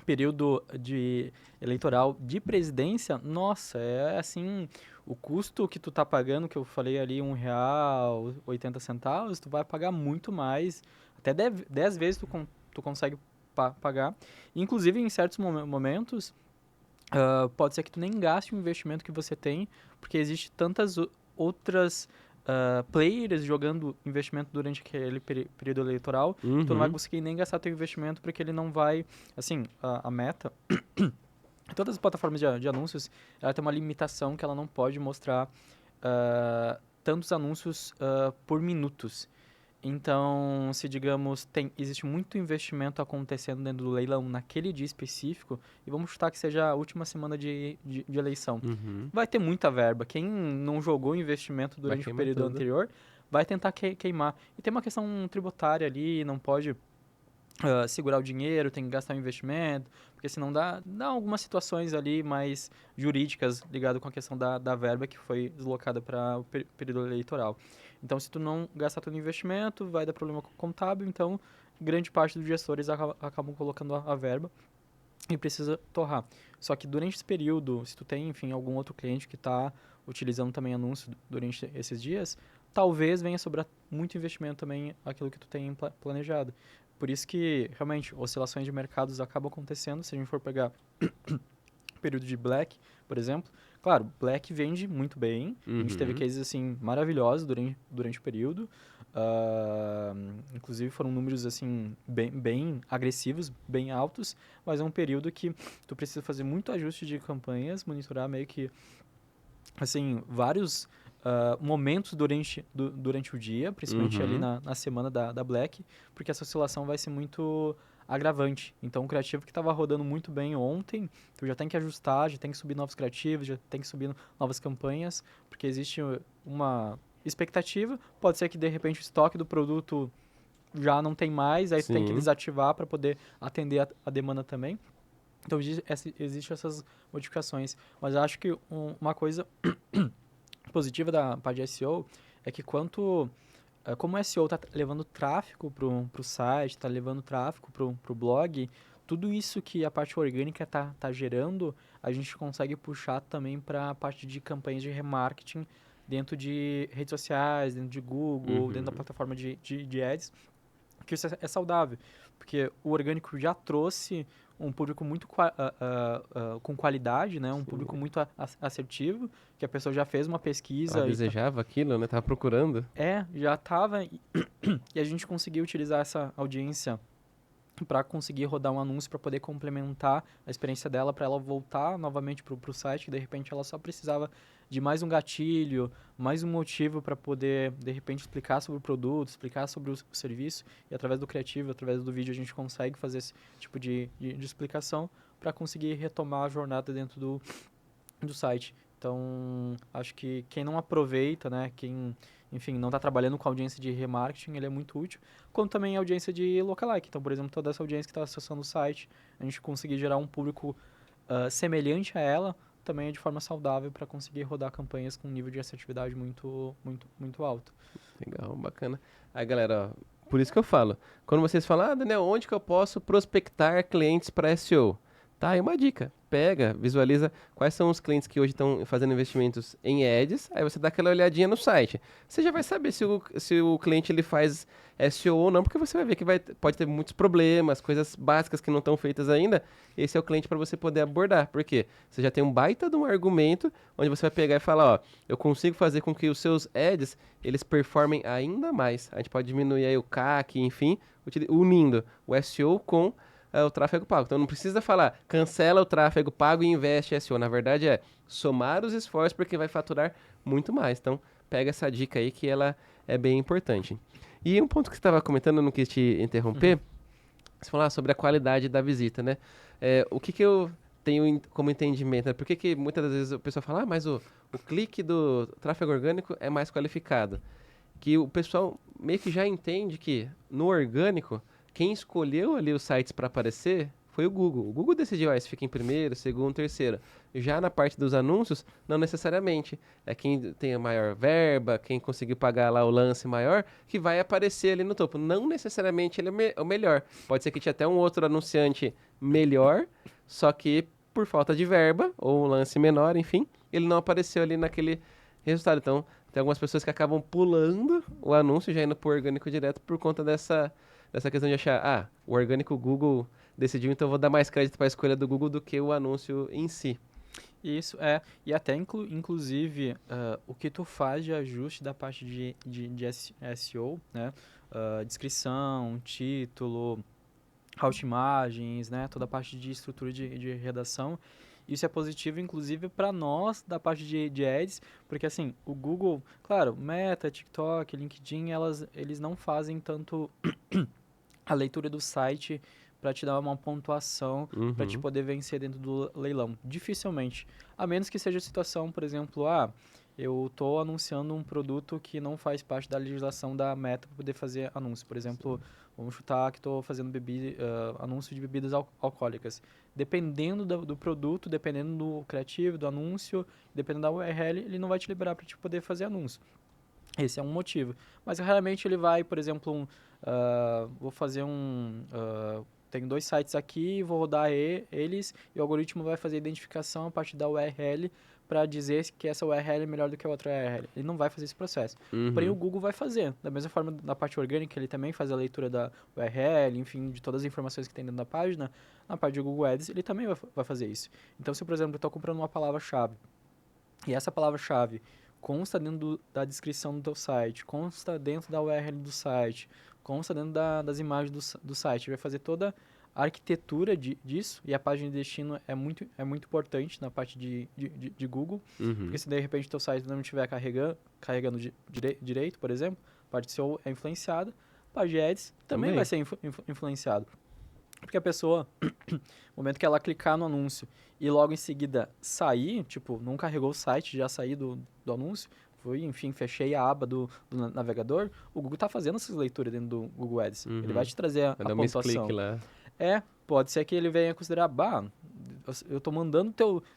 período de eleitoral de presidência, nossa, é assim, o custo que tu tá pagando, que eu falei ali, R$1,80, tu vai pagar muito mais, até 10 vezes tu consegue pagar. Inclusive, em certos momentos, pode ser que tu nem gaste o investimento que você tem, porque existe tantas outras players jogando investimento durante aquele período eleitoral, tu não vai conseguir nem gastar teu investimento porque ele não vai, assim, a meta, todas as plataformas de anúncios, ela tem uma limitação que ela não pode mostrar tantos anúncios por minutos. Então, se digamos, existe muito investimento acontecendo dentro do leilão naquele dia específico, e vamos chutar que seja a última semana de eleição, vai ter muita verba. Quem não jogou investimento durante o período anterior vai tentar queimar. E tem uma questão tributária ali, não pode segurar o dinheiro, tem que gastar o investimento, porque senão dá algumas situações ali mais jurídicas ligadas com a questão da verba que foi deslocada para o período eleitoral. Então, se tu não gastar todo o investimento, vai dar problema contábil, então grande parte dos gestores acabam colocando a verba e precisa torrar. Só que durante esse período, se tu tem, enfim, algum outro cliente que está utilizando também anúncio durante esses dias, talvez venha sobrar muito investimento também aquilo que tu tem planejado. Por isso que, realmente, oscilações de mercados acabam acontecendo. Se a gente for pegar período de Black, por exemplo, claro, Black vende muito bem. A gente teve cases, assim, maravilhosos durante o período. Inclusive, foram números, assim, bem agressivos, bem altos. Mas é um período que tu precisa fazer muito ajuste de campanhas, monitorar meio que, assim, vários momentos durante o dia, principalmente ali na semana da Black, porque essa oscilação vai ser muito agravante. Então, o criativo que estava rodando muito bem ontem, tu já tem que ajustar, já tem que subir novos criativos, já tem que subir novas campanhas, porque existe uma expectativa. Pode ser que, de repente, o estoque do produto já não tem mais, aí tu tem que desativar para poder atender a demanda também. Então, existem essas modificações. Mas eu acho que uma coisa positiva da parte de SEO é que como o SEO está levando tráfego para o site, está levando tráfego para o blog, tudo isso que a parte orgânica tá gerando, a gente consegue puxar também para a parte de campanhas de remarketing dentro de redes sociais, dentro de Google, dentro da plataforma de ads, que isso é saudável, porque o orgânico já trouxe um público muito com qualidade, né? Um público muito assertivo, que a pessoa já fez uma pesquisa. Ela desejava aquilo, né? Tava procurando. Já estava. E a gente conseguiu utilizar essa audiência para conseguir rodar um anúncio para poder complementar a experiência dela, para ela voltar novamente para o site, que de repente ela só precisava de mais um gatilho, mais um motivo para poder, de repente, explicar sobre o produto, explicar sobre o serviço, e através do criativo, através do vídeo, a gente consegue fazer esse tipo de explicação para conseguir retomar a jornada dentro do site. Então, acho que quem não aproveita, né, quem, enfim, não está trabalhando com audiência de remarketing, ele é muito útil, como também a audiência de lookalike. Então, por exemplo, toda essa audiência que está acessando o site, a gente conseguir gerar um público semelhante a ela, também é de forma saudável para conseguir rodar campanhas com um nível de assertividade muito, muito, muito alto. Legal, bacana. Aí, galera, ó, por isso que eu falo, quando vocês falam, Daniel, onde que eu posso prospectar clientes para SEO? Tá aí uma dica. Pega, visualiza quais são os clientes que hoje estão fazendo investimentos em ads, aí você dá aquela olhadinha no site. Você já vai saber se o cliente ele faz SEO ou não, porque você vai ver que pode ter muitos problemas, coisas básicas que não estão feitas ainda. Esse é o cliente para você poder abordar. Por quê? Você já tem um baita de um argumento onde você vai pegar e falar, ó, eu consigo fazer com que os seus ads, eles performem ainda mais. A gente pode diminuir aí o CAC, enfim, unindo o SEO com o tráfego pago. Então não precisa falar cancela o tráfego pago e investe em SEO. Na verdade é somar os esforços porque vai faturar muito mais. Então pega essa dica aí que ela é bem importante. E um ponto que você estava comentando, eu não quis te interromper, você falou sobre a qualidade da visita, né? O que eu tenho como entendimento, né? Por que muitas das vezes o pessoal fala, mas o clique do tráfego orgânico é mais qualificado? Que o pessoal meio que já entende que no orgânico, quem escolheu ali os sites para aparecer foi o Google. O Google decidiu, se fica em primeiro, segundo, terceiro. Já na parte dos anúncios, não necessariamente. É quem tem a maior verba, quem conseguiu pagar lá o lance maior, que vai aparecer ali no topo. Não necessariamente ele é o melhor. Pode ser que tinha até um outro anunciante melhor, só que por falta de verba, ou um lance menor, enfim, ele não apareceu ali naquele resultado. Então, tem algumas pessoas que acabam pulando o anúncio, já indo pro orgânico direto por conta dessa questão de achar, o orgânico Google decidiu, então eu vou dar mais crédito para a escolha do Google do que o anúncio em si. Isso, e até inclusive o que tu faz de ajuste da parte de SEO, né? Descrição, título, imagens, né? Toda a parte de estrutura de redação. Isso é positivo, inclusive, para nós da parte de ads, porque assim, o Google, claro, Meta, TikTok, LinkedIn, eles não fazem tanto a leitura do site para te dar uma pontuação para te Uhum. poder vencer dentro do leilão. Dificilmente. A menos que seja a situação, por exemplo, eu estou anunciando um produto que não faz parte da legislação da Meta para poder fazer anúncio. Por exemplo, vamos chutar que estou fazendo anúncio de bebidas alcoólicas. Dependendo do produto, dependendo do criativo, do anúncio, dependendo da URL, ele não vai te liberar para te poder fazer anúncio. Esse é um motivo. Mas raramente ele vai, por exemplo, vou fazer tenho 2 sites aqui, vou rodar eles e o algoritmo vai fazer a identificação a partir da URL para dizer que essa URL é melhor do que a outra URL. Ele não vai fazer esse processo. Porém, o Uhum. Google vai fazer. Da mesma forma, na parte orgânica, ele também faz a leitura da URL, enfim, de todas as informações que tem dentro da página. Na parte de Google Ads, ele também vai fazer isso. Então, se, por exemplo, eu estou comprando uma palavra-chave e essa palavra-chave consta dentro da descrição do teu site, consta dentro da URL do site, consta dentro das imagens do site. Vai fazer toda a arquitetura disso, e a página de destino é muito importante na parte de Google, porque Uhum. se de repente teu site não estiver carregando direito, por exemplo, a parte SEO é influenciada, a parte de ads também vai Também. ser influenciado. Porque a pessoa, no momento que ela clicar no anúncio e logo em seguida sair, tipo, não carregou o site, já saí do anúncio, enfim, fechei a aba do navegador, o Google está fazendo essas leituras dentro do Google Ads. Ele vai Uhum. te trazer Vai a dar um misclick pontuação. lá. Pode ser que ele venha considerar, eu tô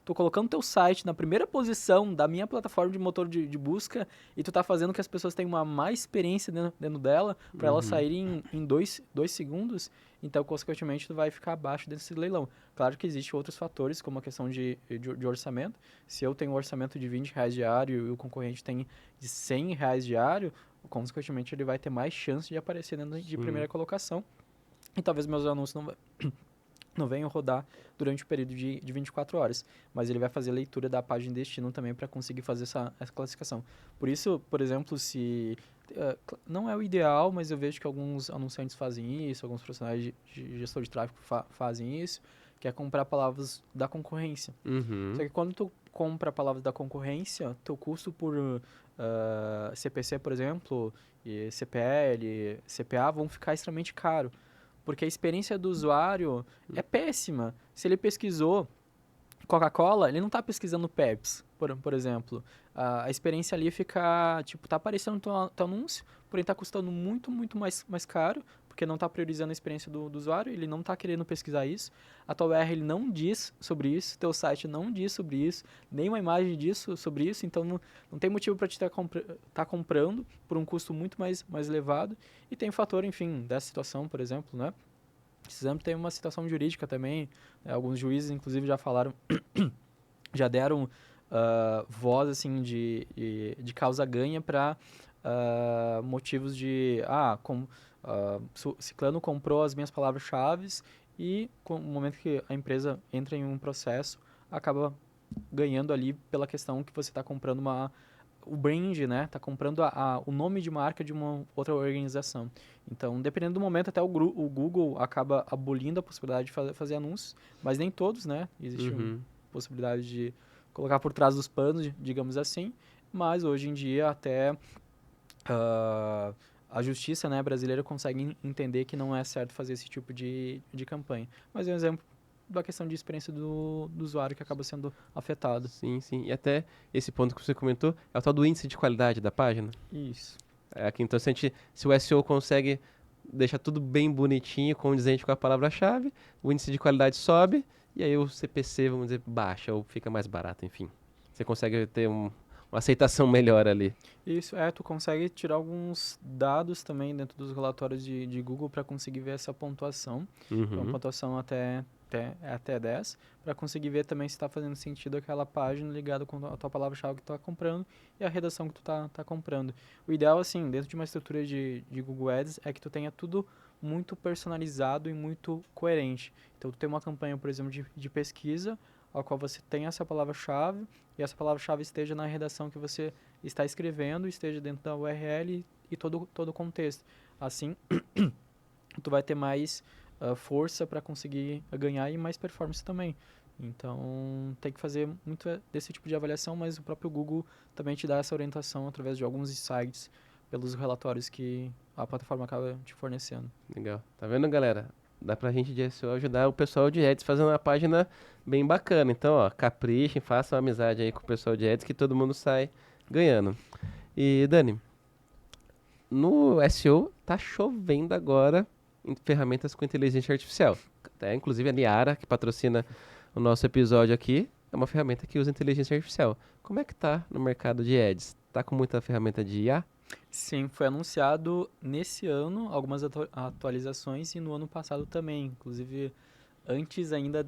tô colocando teu site na primeira posição da minha plataforma de motor de busca e tu tá fazendo que as pessoas tenham uma má experiência dentro dela para elas Uhum. saírem em 2 segundos, então, consequentemente, tu vai ficar abaixo desse leilão. Claro que existem outros fatores, como a questão de orçamento. Se eu tenho um orçamento de R$ 20 diário e o concorrente tem de R$ 100 diário, consequentemente, ele vai ter mais chance de aparecer dentro de primeira Sim. colocação. E talvez meus anúncios não venham rodar durante o período de 24 horas. Mas ele vai fazer leitura da página de destino também para conseguir fazer essa classificação. Por isso, por exemplo, se... não é o ideal, mas eu vejo que alguns anunciantes fazem isso, alguns profissionais de gestor de tráfego fazem isso, que é comprar palavras da concorrência. Só Uhum. que quando tu compra palavras da concorrência, teu custo por CPC, por exemplo, e CPL, CPA vão ficar extremamente caro. Porque a experiência do usuário é péssima. Se ele pesquisou Coca-Cola, ele não está pesquisando Pepsi, por exemplo. A experiência ali fica, tipo, tá aparecendo no teu anúncio, porém está custando muito, muito mais caro, porque não está priorizando a experiência do usuário, ele não está querendo pesquisar isso. A tua URL não diz sobre isso, teu site não diz sobre isso, nenhuma imagem disso sobre isso, então não tem motivo para te tá comprando por um custo muito mais elevado. E tem o fator, enfim, dessa situação, por exemplo, né? Precisamos ter uma situação jurídica também. Alguns juízes, inclusive, já falaram, já deram voz assim de causa ganha para motivos de Ciclano comprou as minhas palavras-chave e no momento que a empresa entra em um processo acaba ganhando ali pela questão que você está comprando o brand, né? Tá comprando o nome de marca de uma outra organização. Então, dependendo do momento, até o Google acaba abolindo a possibilidade de fazer anúncios, mas nem todos, né? Existe uma Uhum. possibilidade de colocar por trás dos panos, digamos assim, mas hoje em dia até ah, a justiça, né, brasileira consegue entender que não é certo fazer esse tipo de campanha. Mas é um exemplo da questão de experiência do usuário que acaba sendo afetado. Sim, sim. E até esse ponto que você comentou é o tal do índice de qualidade da página. Isso. É aqui, então, se o SEO consegue deixar tudo bem bonitinho, condizente com a palavra-chave, o índice de qualidade sobe e aí o CPC, vamos dizer, baixa ou fica mais barato, enfim. Você consegue ter uma aceitação melhor ali. Isso, tu consegue tirar alguns dados também dentro dos relatórios de Google para conseguir ver essa pontuação. Então, Uhum. pontuação até 10, para conseguir ver também se está fazendo sentido aquela página ligada com a tua palavra-chave que tu está comprando e a redação que tu tá comprando. O ideal, assim, dentro de uma estrutura de Google Ads, é que tu tenha tudo muito personalizado e muito coerente. Então, tu tem uma campanha, por exemplo, de pesquisa, a qual você tem essa palavra-chave e essa palavra-chave esteja na redação que você está escrevendo, esteja dentro da URL e todo o contexto. Assim, tu vai ter mais força para conseguir ganhar e mais performance também. Então, tem que fazer muito desse tipo de avaliação, mas o próprio Google também te dá essa orientação através de alguns insights pelos relatórios que a plataforma acaba te fornecendo. Legal. Tá vendo, galera? Dá pra gente de SEO ajudar o pessoal de Ads fazendo uma página bem bacana. Então, ó, caprichem, façam amizade aí com o pessoal de Ads que todo mundo sai ganhando. E, Dani, no SEO tá chovendo agora em ferramentas com inteligência artificial. Até, inclusive a Niara, que patrocina o nosso episódio aqui, é uma ferramenta que usa inteligência artificial. Como é que tá no mercado de ads? Tá com muita ferramenta de IA? Sim, foi anunciado nesse ano algumas atualizações e no ano passado também. Inclusive, antes ainda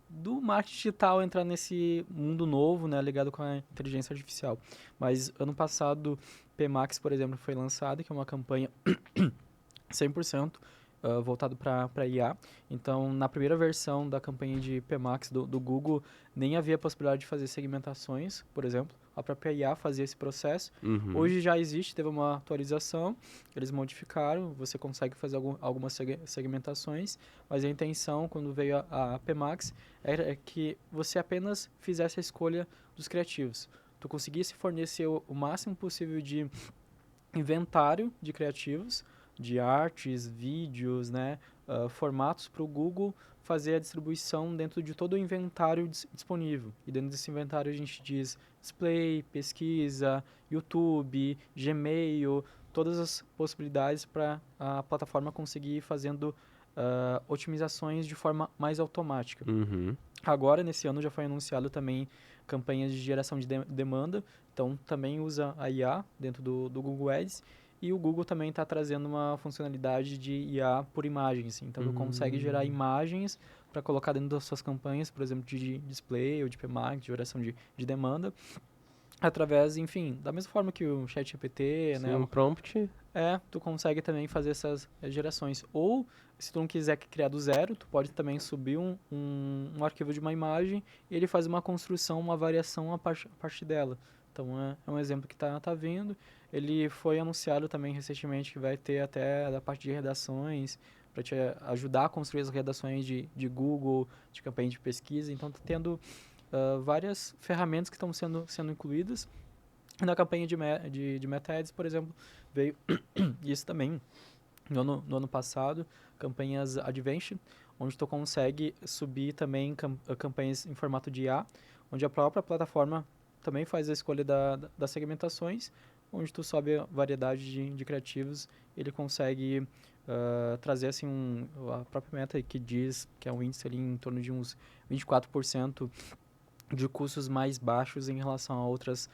do marketing digital entrar nesse mundo novo, né, ligado com a inteligência artificial. Mas ano passado, PMax, por exemplo, foi lançado, que é uma campanha 100% voltado para IA. Então, na primeira versão da campanha de PMax do Google, nem havia possibilidade de fazer segmentações, por exemplo. A própria IA fazia esse processo. Uhum. Hoje já existe, teve uma atualização, eles modificaram, você consegue fazer algumas segmentações, mas a intenção, quando veio a PMax, era que você apenas fizesse a escolha dos criativos. Tu conseguisse fornecer o máximo possível de inventário de criativos, de artes, vídeos, né, formatos para o Google fazer a distribuição dentro de todo o inventário disponível. E dentro desse inventário a gente diz display, pesquisa, YouTube, Gmail, todas as possibilidades para a plataforma conseguir ir fazendo otimizações de forma mais automática. Uhum. Agora, nesse ano, já foi anunciado também campanhas de geração de demanda, então também usa a IA dentro do Google Ads, e o Google também está trazendo uma funcionalidade de IA por imagens, então tu consegue gerar imagens para colocar dentro das suas campanhas, por exemplo, de display ou de PMAX, de geração de demanda, através, enfim, da mesma forma que o ChatGPT, Sim, né, um prompt. tu consegue também fazer essas gerações. Ou, se tu não quiser criar do zero, tu pode também subir um arquivo de uma imagem e ele faz uma construção, uma variação a partir dela. Então, é um exemplo que tá vindo. Ele foi anunciado também recentemente que vai ter até da parte de redações, para te ajudar a construir as redações de Google, de campanha de pesquisa. Então, tá tendo várias ferramentas que estão sendo incluídas. Na campanha de Meta Ads, por exemplo, veio isso também no ano passado, campanhas Adventure, onde tu consegue subir também campanhas em formato de IA, onde a própria plataforma também faz a escolha das segmentações, onde tu sobe a variedade de criativos, ele consegue trazer assim a própria meta que diz que é um índice ali em torno de uns 24% de custos mais baixos em relação a outras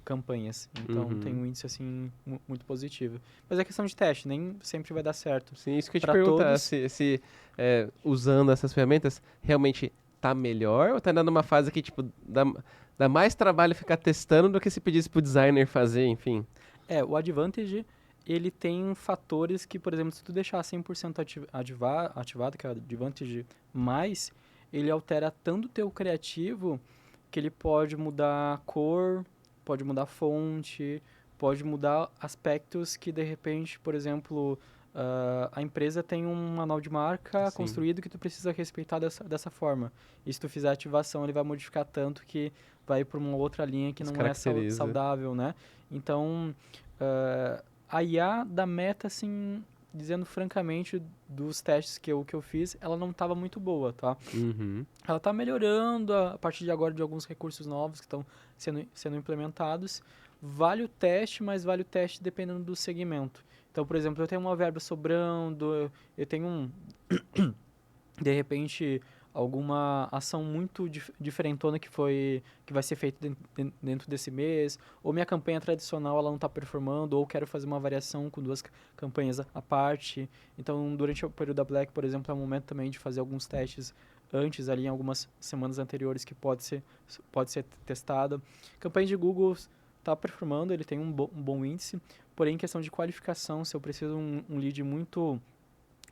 campanhas. Então tem Uhum. um índice assim muito positivo. Mas é questão de teste, nem sempre vai dar certo. Sim, isso que eu ia te Para perguntar, todos, se usando essas ferramentas realmente tá melhor ou tá ainda numa fase que, tipo, dá mais trabalho ficar testando do que se pedisse pro designer fazer, enfim. o Advantage, ele tem fatores que, por exemplo, se tu deixar 100% ativado, que é o Advantage mais, ele altera tanto o teu criativo que ele pode mudar a cor, pode mudar a fonte, pode mudar aspectos que, de repente, por exemplo, a empresa tem um manual de marca Sim. construído que tu precisa respeitar dessa forma. E se tu fizer a ativação, ele vai modificar tanto que vai para uma outra linha que não é Descaracteriza. saudável, né? Então, a IA da Meta, assim, dizendo francamente, dos testes que eu fiz, ela não estava muito boa, tá? Uhum. Ela está melhorando a partir de agora de alguns recursos novos que estão sendo implementados. Vale o teste, mas vale o teste dependendo do segmento. Então, por exemplo, eu tenho uma verba sobrando, eu tenho de repente, alguma ação muito diferentona que vai ser feita dentro desse mês, ou minha campanha tradicional ela não está performando, ou quero fazer uma variação com duas campanhas à parte. Então, durante o período da Black, por exemplo, é o momento também de fazer alguns testes antes, ali em algumas semanas anteriores, que pode ser testada. Campanha de Google está performando, ele tem um bom índice, porém, em questão de qualificação, se eu preciso um lead muito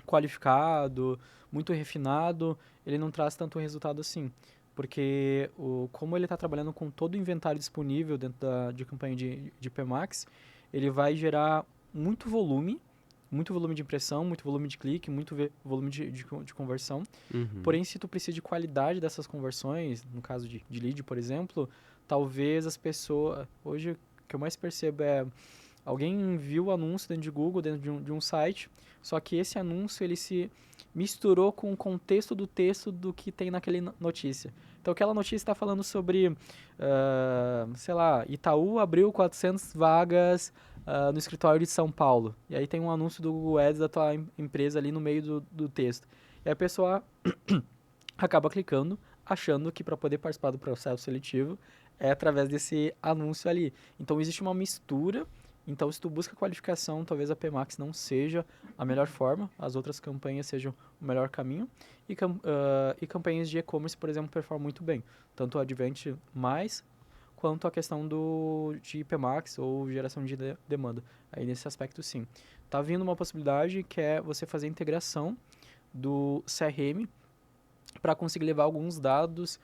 qualificado, muito refinado, ele não traz tanto resultado assim. Porque como ele está trabalhando com todo o inventário disponível dentro de campanha de PMax, ele vai gerar muito volume de impressão, muito volume de clique, muito volume de conversão. Uhum. Porém, se tu precisa de qualidade dessas conversões, no caso de lead, por exemplo, talvez as pessoas... Hoje, o que eu mais percebo é... Alguém viu o anúncio dentro de Google, dentro de um site, só que esse anúncio ele se misturou com o contexto do texto do que tem naquela notícia. Então, aquela notícia está falando sobre, sei lá, Itaú abriu 400 vagas no escritório de São Paulo. E aí tem um anúncio do Google Ads da tua empresa ali no meio do texto. E a pessoa acaba clicando, achando que para poder participar do processo seletivo é através desse anúncio ali. Então, existe uma mistura. Então, se tu busca qualificação, talvez a PMax não seja a melhor forma, as outras campanhas sejam o melhor caminho. E campanhas de e-commerce, por exemplo, performam muito bem. Tanto o Advent mais, quanto a questão de PMax ou geração de demanda. Aí, nesse aspecto, sim. Tá vindo uma possibilidade que é você fazer a integração do CRM para conseguir levar alguns dados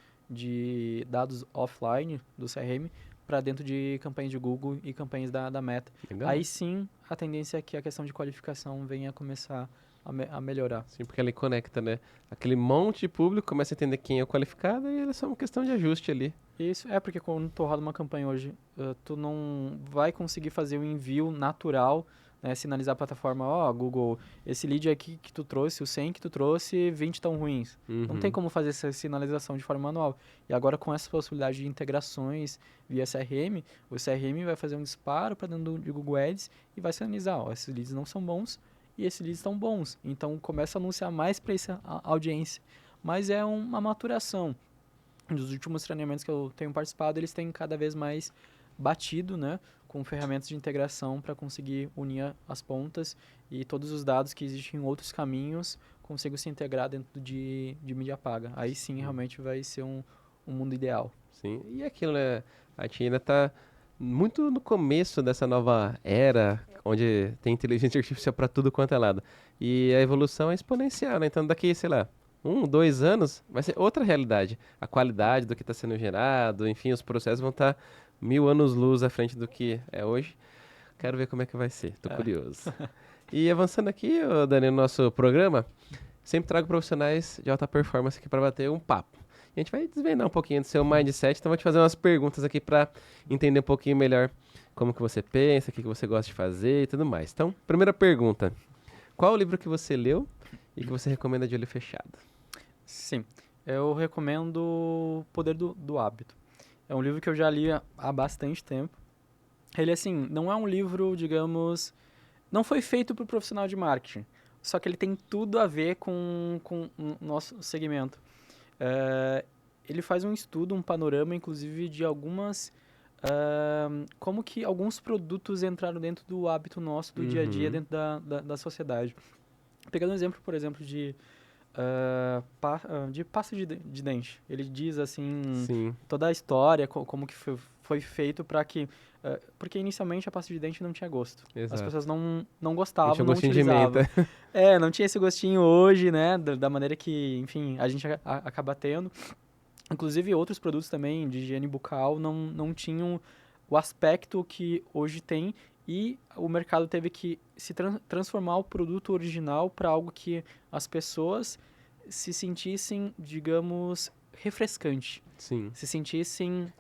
offline do CRM para dentro de campanhas de Google e campanhas da Meta. Legal. Aí sim, a tendência é que a questão de qualificação venha a começar a melhorar. Sim, porque ele conecta, né? Aquele monte de público começa a entender quem é o qualificado e é só uma questão de ajuste ali. Isso é porque quando tu roda uma campanha hoje, tu não vai conseguir fazer um envio natural, né, sinalizar a plataforma, ó, Google, esse lead aqui que tu trouxe, o 100 que tu trouxe, 20 tão ruins. Não tem como fazer essa sinalização de forma manual. E agora com essa possibilidade de integrações via CRM, o CRM vai fazer um disparo para dentro de Google Ads e vai sinalizar, ó, esses leads não são bons e esses leads estão bons. Então começa a anunciar mais para essa audiência. Mas é uma maturação. Nos últimos treinamentos que eu tenho participado, eles têm cada vez mais batido, né, com ferramentas de integração para conseguir unir as pontas e todos os dados que existem em outros caminhos consigam se integrar dentro de mídia paga. Aí sim, realmente vai ser um mundo ideal. Sim, e aquilo, né? A gente ainda tá muito no começo dessa nova era, onde tem inteligência artificial para tudo quanto é lado. E a evolução é exponencial, né? Então daqui, sei lá, 2 anos, vai ser outra realidade. A qualidade do que está sendo gerado, enfim, os processos vão estar 1000 anos-luz à frente do que é hoje. Quero ver como é que vai ser, tô curioso. E avançando aqui, ô Dani, no nosso programa, sempre trago profissionais de alta performance aqui para bater um papo. E a gente vai desvendar um pouquinho do seu mindset, então vou te fazer umas perguntas aqui para entender um pouquinho melhor como que você pensa, o que você gosta de fazer e tudo mais. Então, primeira pergunta, qual o livro que você leu e que você recomenda de olho fechado? Sim, eu recomendo O Poder do Hábito. É um livro que eu já li há bastante tempo. Ele, assim, não é um livro, digamos... Não foi feito para o profissional de marketing, só que ele tem tudo a ver com o nosso segmento. Ele faz um estudo, um panorama, inclusive, de algumas... como que alguns produtos entraram dentro do hábito nosso, do dia a dia, dentro da sociedade. Pegando um exemplo, por exemplo, de pasta de dente. Ele diz, assim, Sim. toda a história, como que foi feito para que... porque inicialmente a pasta de dente não tinha gosto. Exato. As pessoas não Não gostavam, tinha não gostinho de utilizavam. menta. Não tinha esse gostinho hoje, né? Da maneira que, enfim, a gente acaba tendo. Inclusive, outros produtos também de higiene bucal não tinham o aspecto que hoje tem e o mercado teve que se transformar o produto original para algo que as pessoas se sentissem, digamos, refrescante. Sim. Se sentissem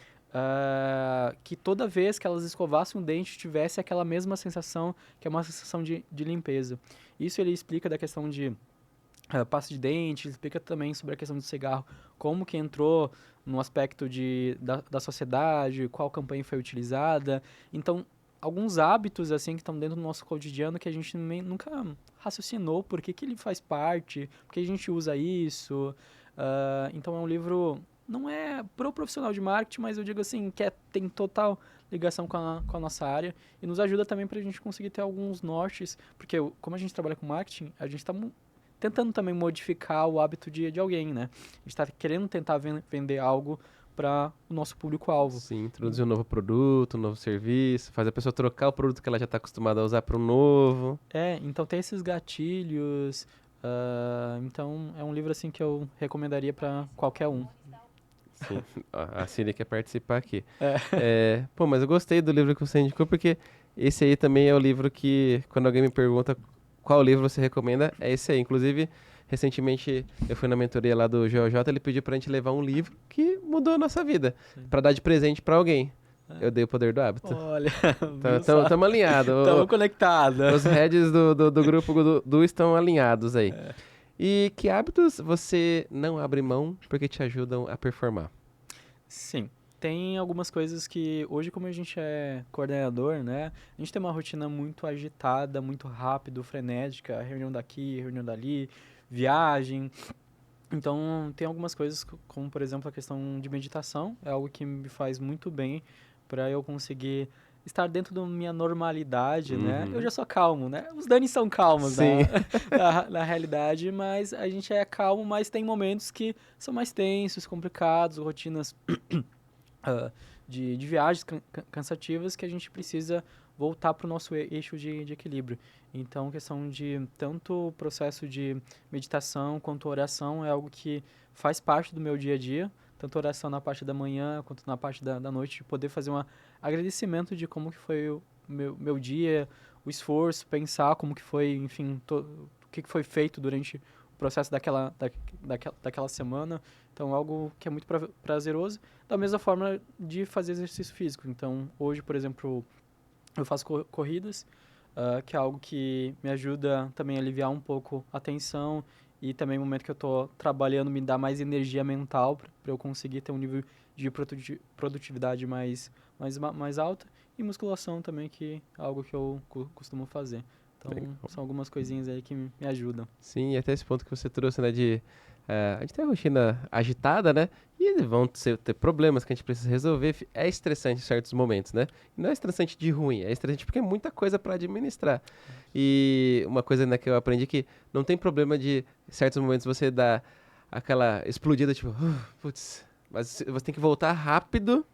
que toda vez que elas escovassem um dente tivesse aquela mesma sensação, que é uma sensação de limpeza. Isso ele explica da questão de pasta de dente, ele explica também sobre a questão do cigarro, como que entrou no aspecto da sociedade, qual campanha foi utilizada. Então, alguns hábitos assim que estão dentro do nosso cotidiano que a gente nunca raciocinou por que ele faz parte, por que a gente usa isso. Então é um livro, não é pro profissional de marketing, mas eu digo assim, que tem total ligação com a nossa área e nos ajuda também para a gente conseguir ter alguns nortes, porque como a gente trabalha com marketing, a gente está tentando também modificar o hábito de alguém, né? A gente está querendo tentar vender algo para o nosso público-alvo. Sim, introduzir um novo produto, um novo serviço, fazer a pessoa trocar o produto que ela já está acostumada a usar para um novo. Então tem esses gatilhos. Então é um livro assim que eu recomendaria para qualquer um. Sim, ó, a Cília quer participar aqui. Pô, mas eu gostei do livro que você indicou, porque esse aí também é o livro que, quando alguém me pergunta qual livro você recomenda, é esse aí. Inclusive, recentemente eu fui na mentoria lá do GeoJ, ele pediu pra gente levar um livro que mudou a nossa vida, pra dar de presente pra alguém. Eu dei O Poder do Hábito. Olha, Estamos alinhados. Estamos conectados. Os heads do grupo do estão alinhados aí. E que hábitos você não abre mão porque te ajudam a performar? Sim, tem algumas coisas que hoje, como a gente é coordenador, né, a gente tem uma rotina muito agitada, muito rápido, frenética, reunião daqui, reunião dali, viagem. Então, tem algumas coisas, como por exemplo a questão de meditação, é algo que me faz muito bem para eu conseguir estar dentro da minha normalidade, né? Eu já sou calmo, né? Os Dani são calmos na realidade, mas a gente é calmo, mas tem momentos que são mais tensos, complicados, rotinas de viagens cansativas que a gente precisa voltar para o nosso eixo de equilíbrio. Então, questão de tanto o processo de meditação quanto oração é algo que faz parte do meu dia a dia, tanto oração na parte da manhã quanto na parte da noite, de poder fazer um agradecimento de como que foi o meu dia, o esforço, pensar como que foi, enfim, o que foi feito durante o processo daquela semana. Então, algo que é muito prazeroso. Da mesma forma de fazer exercício físico. Então, hoje, por exemplo, eu faço corridas, que é algo que me ajuda também a aliviar um pouco a tensão e também no momento que eu estou trabalhando me dá mais energia mental para eu conseguir ter um nível de produtividade mais alta. E musculação também, que é algo que eu costumo fazer. Então, são algumas coisinhas aí que me ajudam. Sim, e até esse ponto que você trouxe, né, a gente tem a rotina agitada, né, e vão ter problemas que a gente precisa resolver. É estressante em certos momentos, né? E não é estressante de ruim, é estressante porque é muita coisa para administrar. E uma coisa, né, que eu aprendi que não tem problema de, em certos momentos, você dar aquela explodida, tipo, putz, mas você tem que voltar rápido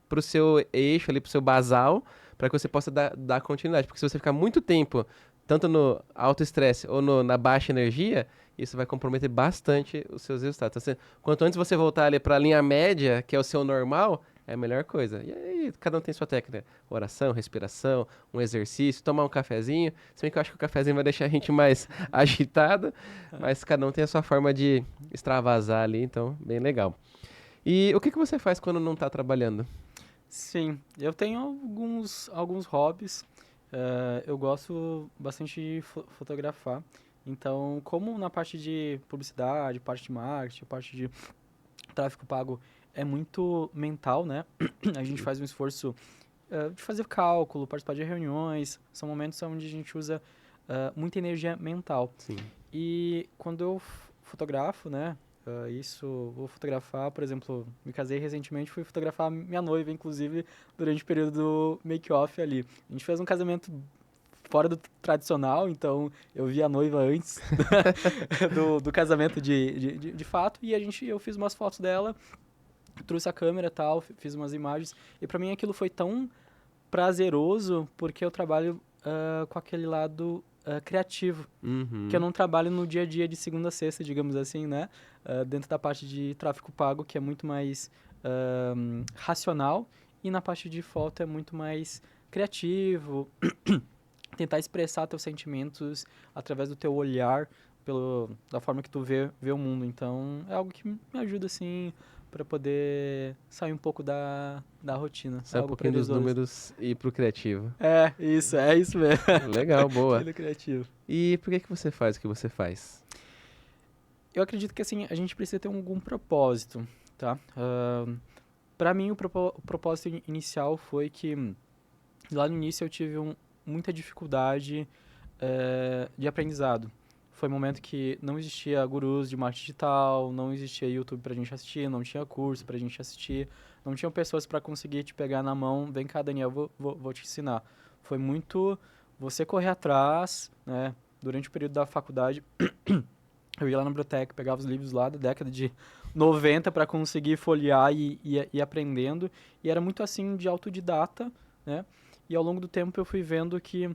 pro seu eixo ali, pro seu basal, para que você possa dar continuidade. Porque se você ficar muito tempo, tanto no alto estresse ou na baixa energia, isso vai comprometer bastante os seus resultados. Então, quanto antes você voltar ali para a linha média, que é o seu normal, é a melhor coisa. E aí, cada um tem sua técnica. Oração, respiração, um exercício, tomar um cafezinho. Se bem que eu acho que o cafezinho vai deixar a gente mais agitado, mas cada um tem a sua forma de extravasar ali, então, bem legal. E o que você faz quando não está trabalhando? Sim, eu tenho alguns hobbies. Eu gosto bastante de fotografar. Então, como na parte de publicidade, parte de marketing, parte de tráfego pago é muito mental, né? A gente faz um esforço de fazer cálculo, participar de reuniões. São momentos onde a gente usa muita energia mental. Sim. E quando eu fotografo, né? Vou fotografar, por exemplo, me casei recentemente, fui fotografar minha noiva, inclusive, durante o período do make-off ali. A gente fez um casamento fora do tradicional, então eu vi a noiva antes do casamento de fato, e eu fiz umas fotos dela, trouxe a câmera e tal, fiz umas imagens, e pra mim aquilo foi tão prazeroso, porque eu trabalho com aquele lado criativo, que eu não trabalho no dia a dia de segunda a sexta, digamos assim, né? Dentro da parte de tráfego pago, que é muito mais racional E na parte de foto é muito mais criativo, tentar expressar teus sentimentos através do teu olhar, da forma que tu vê o mundo. Então, é algo que me ajuda, assim, para poder sair um pouco da rotina. É Sai um algo pouquinho dos prazeroso. números e ir pro criativo. É isso mesmo. Legal, boa. Aquilo criativo. E por que você faz o que você faz? Eu acredito que, assim, a gente precisa ter algum propósito, tá? Para mim, o propósito inicial foi que, lá no início, eu tive muita dificuldade de aprendizado. Foi um momento que não existia gurus de marketing digital, não existia YouTube pra gente assistir, não tinha curso pra gente assistir, não tinham pessoas para conseguir te pegar na mão, vem cá, Daniel, vou te ensinar. Foi muito você correr atrás, né? Durante o período da faculdade, eu ia lá na biblioteca, pegava os livros lá da década de 90 para conseguir folhear e ir aprendendo, e era muito assim de autodidata, né? E ao longo do tempo eu fui vendo que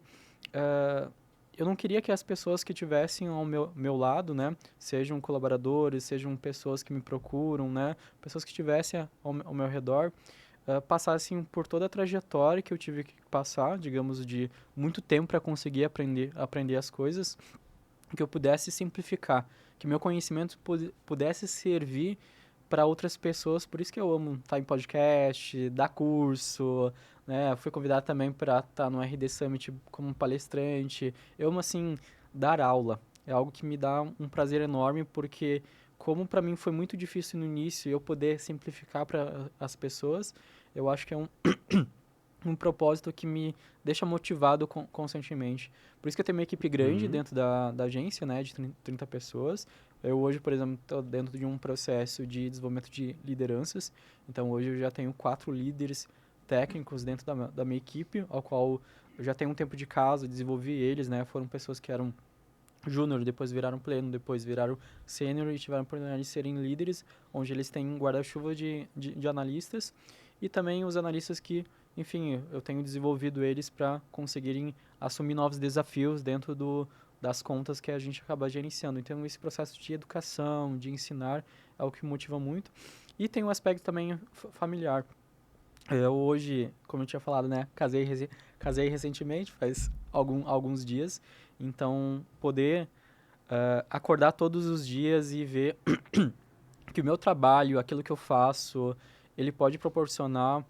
eu não queria que as pessoas que tivessem ao meu lado, né, sejam colaboradores, sejam pessoas que me procuram, né, pessoas que estivessem ao meu redor, passassem por toda a trajetória que eu tive que passar, digamos, de muito tempo para conseguir aprender as coisas, que eu pudesse simplificar, que meu conhecimento pudesse servir para outras pessoas. Por isso que eu amo estar em podcast, dar curso, né? Fui convidado também para estar no RD Summit como palestrante. Eu amo, assim, dar aula. É algo que me dá um prazer enorme, porque como para mim foi muito difícil no início eu poder simplificar para as pessoas, eu acho que é um propósito que me deixa motivado constantemente. Por isso que eu tenho uma equipe grande Uhum. dentro da agência, né, de 30 pessoas. Eu hoje, por exemplo, estou dentro de um processo de desenvolvimento de lideranças. Então, hoje eu já tenho 4 líderes técnicos dentro da minha equipe, ao qual eu já tenho um tempo de casa, desenvolvi eles, né, foram pessoas que eram júnior, depois viraram pleno, depois viraram sênior e tiveram a oportunidade de serem líderes, onde eles têm um guarda-chuva de analistas e também os analistas que, enfim, eu tenho desenvolvido eles para conseguirem assumir novos desafios dentro das contas que a gente acaba gerenciando. Então, esse processo de educação, de ensinar, é o que me motiva muito. E tem um aspecto também familiar. Eu hoje, como eu tinha falado, né, casei recentemente, faz alguns dias. Então, poder acordar todos os dias e ver que o meu trabalho, aquilo que eu faço, ele pode proporcionar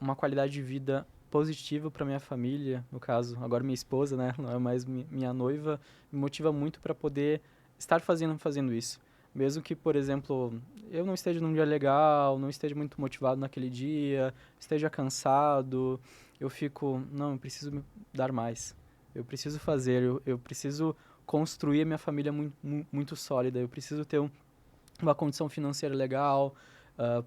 uma qualidade de vida positiva para minha família, no caso, agora minha esposa, né, não é mais minha noiva, me motiva muito para poder estar fazendo isso. Mesmo que, por exemplo, eu não esteja num dia legal, não esteja muito motivado naquele dia, esteja cansado, eu fico, não, eu preciso me dar mais. Eu preciso fazer, eu preciso construir a minha família muito sólida, eu preciso ter uma condição financeira legal,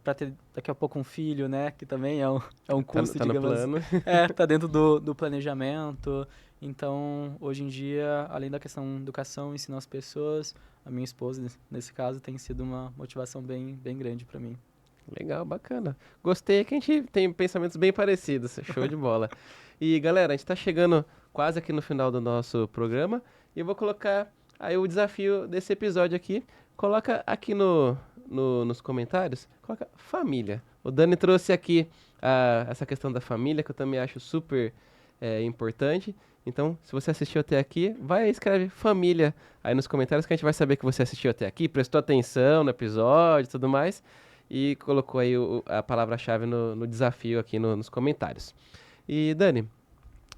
para ter daqui a pouco um filho, né? Que também é um custo, Tá no digamos assim. plano. Tá dentro do planejamento. Então, hoje em dia, além da questão da educação, ensinar as pessoas, a minha esposa, nesse caso, tem sido uma motivação bem grande para mim. Legal, bacana. Gostei que a gente tem pensamentos bem parecidos. Show de bola. E galera, a gente tá chegando quase aqui no final do nosso programa e eu vou colocar aí o desafio desse episódio aqui. Coloca aqui nos comentários, coloca família. O Dani trouxe aqui essa questão da família, que eu também acho super importante. Então, se você assistiu até aqui, vai e escreve família aí nos comentários que a gente vai saber que você assistiu até aqui, prestou atenção no episódio e tudo mais e colocou aí a palavra-chave no desafio aqui nos comentários. E Dani,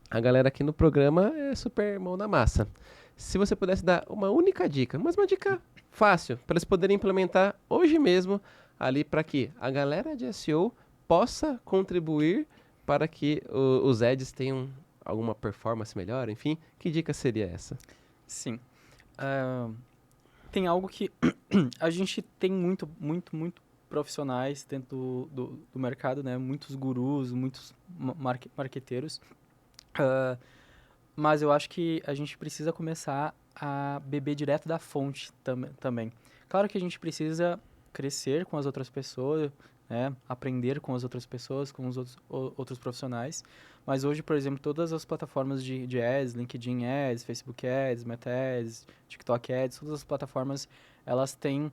a galera aqui no programa é super mão na massa. Se você pudesse dar uma única dica, mas uma dica fácil, para eles poderem implementar hoje mesmo ali para que a galera de SEO possa contribuir para que os ads tenham alguma performance melhor, enfim, que dica seria essa? Sim. Tem algo que a gente tem muito profissionais dentro do mercado, né? Muitos gurus, muitos marqueteiros. Mas eu acho que a gente precisa começar a beber direto da fonte também. Claro que a gente precisa crescer com as outras pessoas, né? Aprender com as outras pessoas, com os outros profissionais. Mas hoje, por exemplo, todas as plataformas de ads, LinkedIn Ads, Facebook Ads, Meta Ads, TikTok Ads, todas as plataformas, elas têm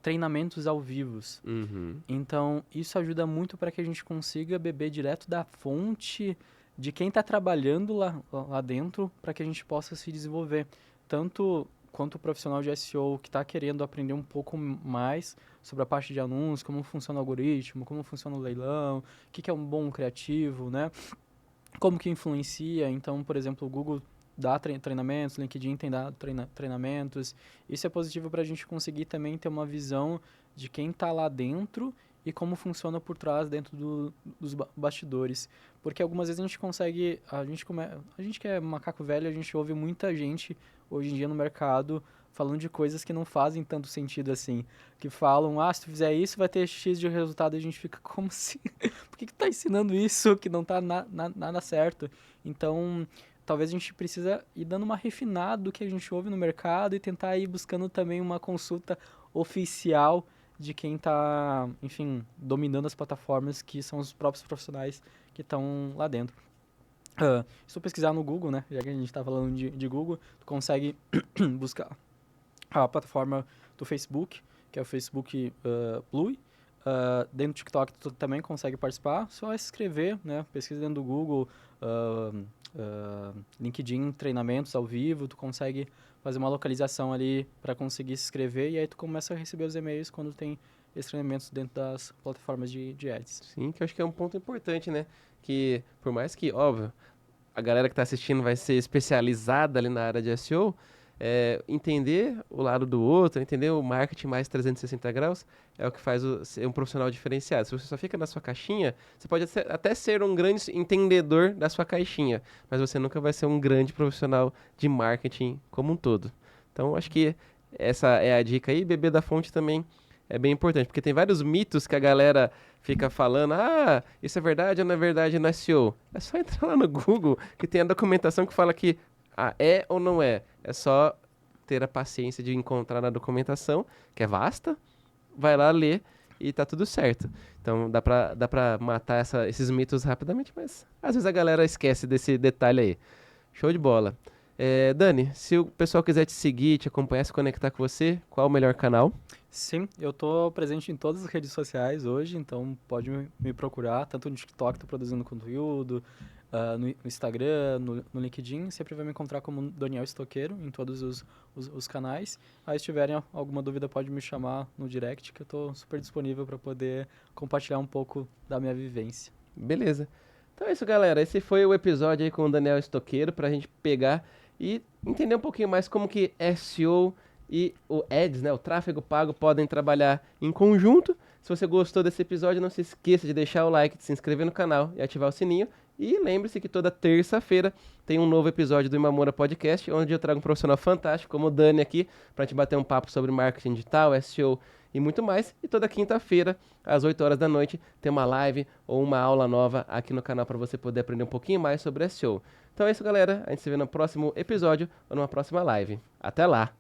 treinamentos ao vivo. Uhum. Então, isso ajuda muito para que a gente consiga beber direto da fonte de quem está trabalhando lá dentro, para que a gente possa se desenvolver. Tanto quanto o profissional de SEO que está querendo aprender um pouco mais sobre a parte de anúncios, como funciona o algoritmo, como funciona o leilão, o que é um bom criativo, né? Como que influencia. Então, por exemplo, o Google dá treinamentos, o LinkedIn tem dado treinamentos. Isso é positivo para a gente conseguir também ter uma visão de quem está lá dentro e como funciona por trás dentro dos bastidores. Porque algumas vezes a gente consegue, a gente que é macaco velho, a gente ouve muita gente hoje em dia no mercado falando de coisas que não fazem tanto sentido assim. Que falam, se tu fizer isso vai ter X de resultado, e a gente fica, como assim? Por que tu tá ensinando isso que não tá nada certo? Então, talvez a gente precisa ir dando uma refinada do que a gente ouve no mercado e tentar ir buscando também uma consulta oficial de quem está, enfim, dominando as plataformas, que são os próprios profissionais que estão lá dentro. Se tu pesquisar no Google, né, já que a gente está falando de Google, tu consegue buscar a plataforma do Facebook, que é o Facebook Blue. Dentro do TikTok tu também consegue participar, só é se inscrever, né, pesquisa dentro do Google, LinkedIn, treinamentos ao vivo, tu consegue fazer uma localização ali para conseguir se inscrever e aí tu começa a receber os e-mails quando tem esses treinamentos dentro das plataformas de ads. Sim, que eu acho que é um ponto importante, né? Que por mais que, óbvio, a galera que tá assistindo vai ser especializada ali na área de SEO, entender o lado do outro, entender o marketing mais 360 graus, é o que faz ser um profissional diferenciado. Se você só fica na sua caixinha, você pode até ser um grande entendedor da sua caixinha, mas você nunca vai ser um grande profissional de marketing como um todo. Então, acho que essa é a dica aí. Beber da fonte também é bem importante, porque tem vários mitos que a galera fica falando, isso é verdade ou não é verdade no SEO. É só entrar lá no Google, que tem a documentação que fala que é ou não é. É só ter a paciência de encontrar na documentação, que é vasta, vai lá ler e tá tudo certo. Então dá pra matar esses mitos rapidamente, mas às vezes a galera esquece desse detalhe aí. Show de bola. Dani, se o pessoal quiser te seguir, te acompanhar, se conectar com você, qual o melhor canal? Sim, eu tô presente em todas as redes sociais hoje, então pode me procurar, tanto no TikTok, tô produzindo conteúdo, no Instagram, no LinkedIn, sempre vai me encontrar como Daniel Estoqueiro em todos os canais. Aí se tiverem alguma dúvida pode me chamar no direct, que eu tô super disponível para poder compartilhar um pouco da minha vivência. Beleza. Então é isso, galera. Esse foi o episódio aí com o Daniel Estoqueiro pra gente pegar e entender um pouquinho mais como que SEO e o Ads, né, o tráfego pago, podem trabalhar em conjunto. Se você gostou desse episódio, não se esqueça de deixar o like, de se inscrever no canal e ativar o sininho. E lembre-se que toda terça-feira tem um novo episódio do Imamura Podcast, onde eu trago um profissional fantástico como o Dani aqui, pra gente bater um papo sobre marketing digital, SEO e muito mais. E toda quinta-feira, às 8 horas da noite, tem uma live ou uma aula nova aqui no canal para você poder aprender um pouquinho mais sobre SEO. Então é isso, galera. A gente se vê no próximo episódio ou numa próxima live. Até lá!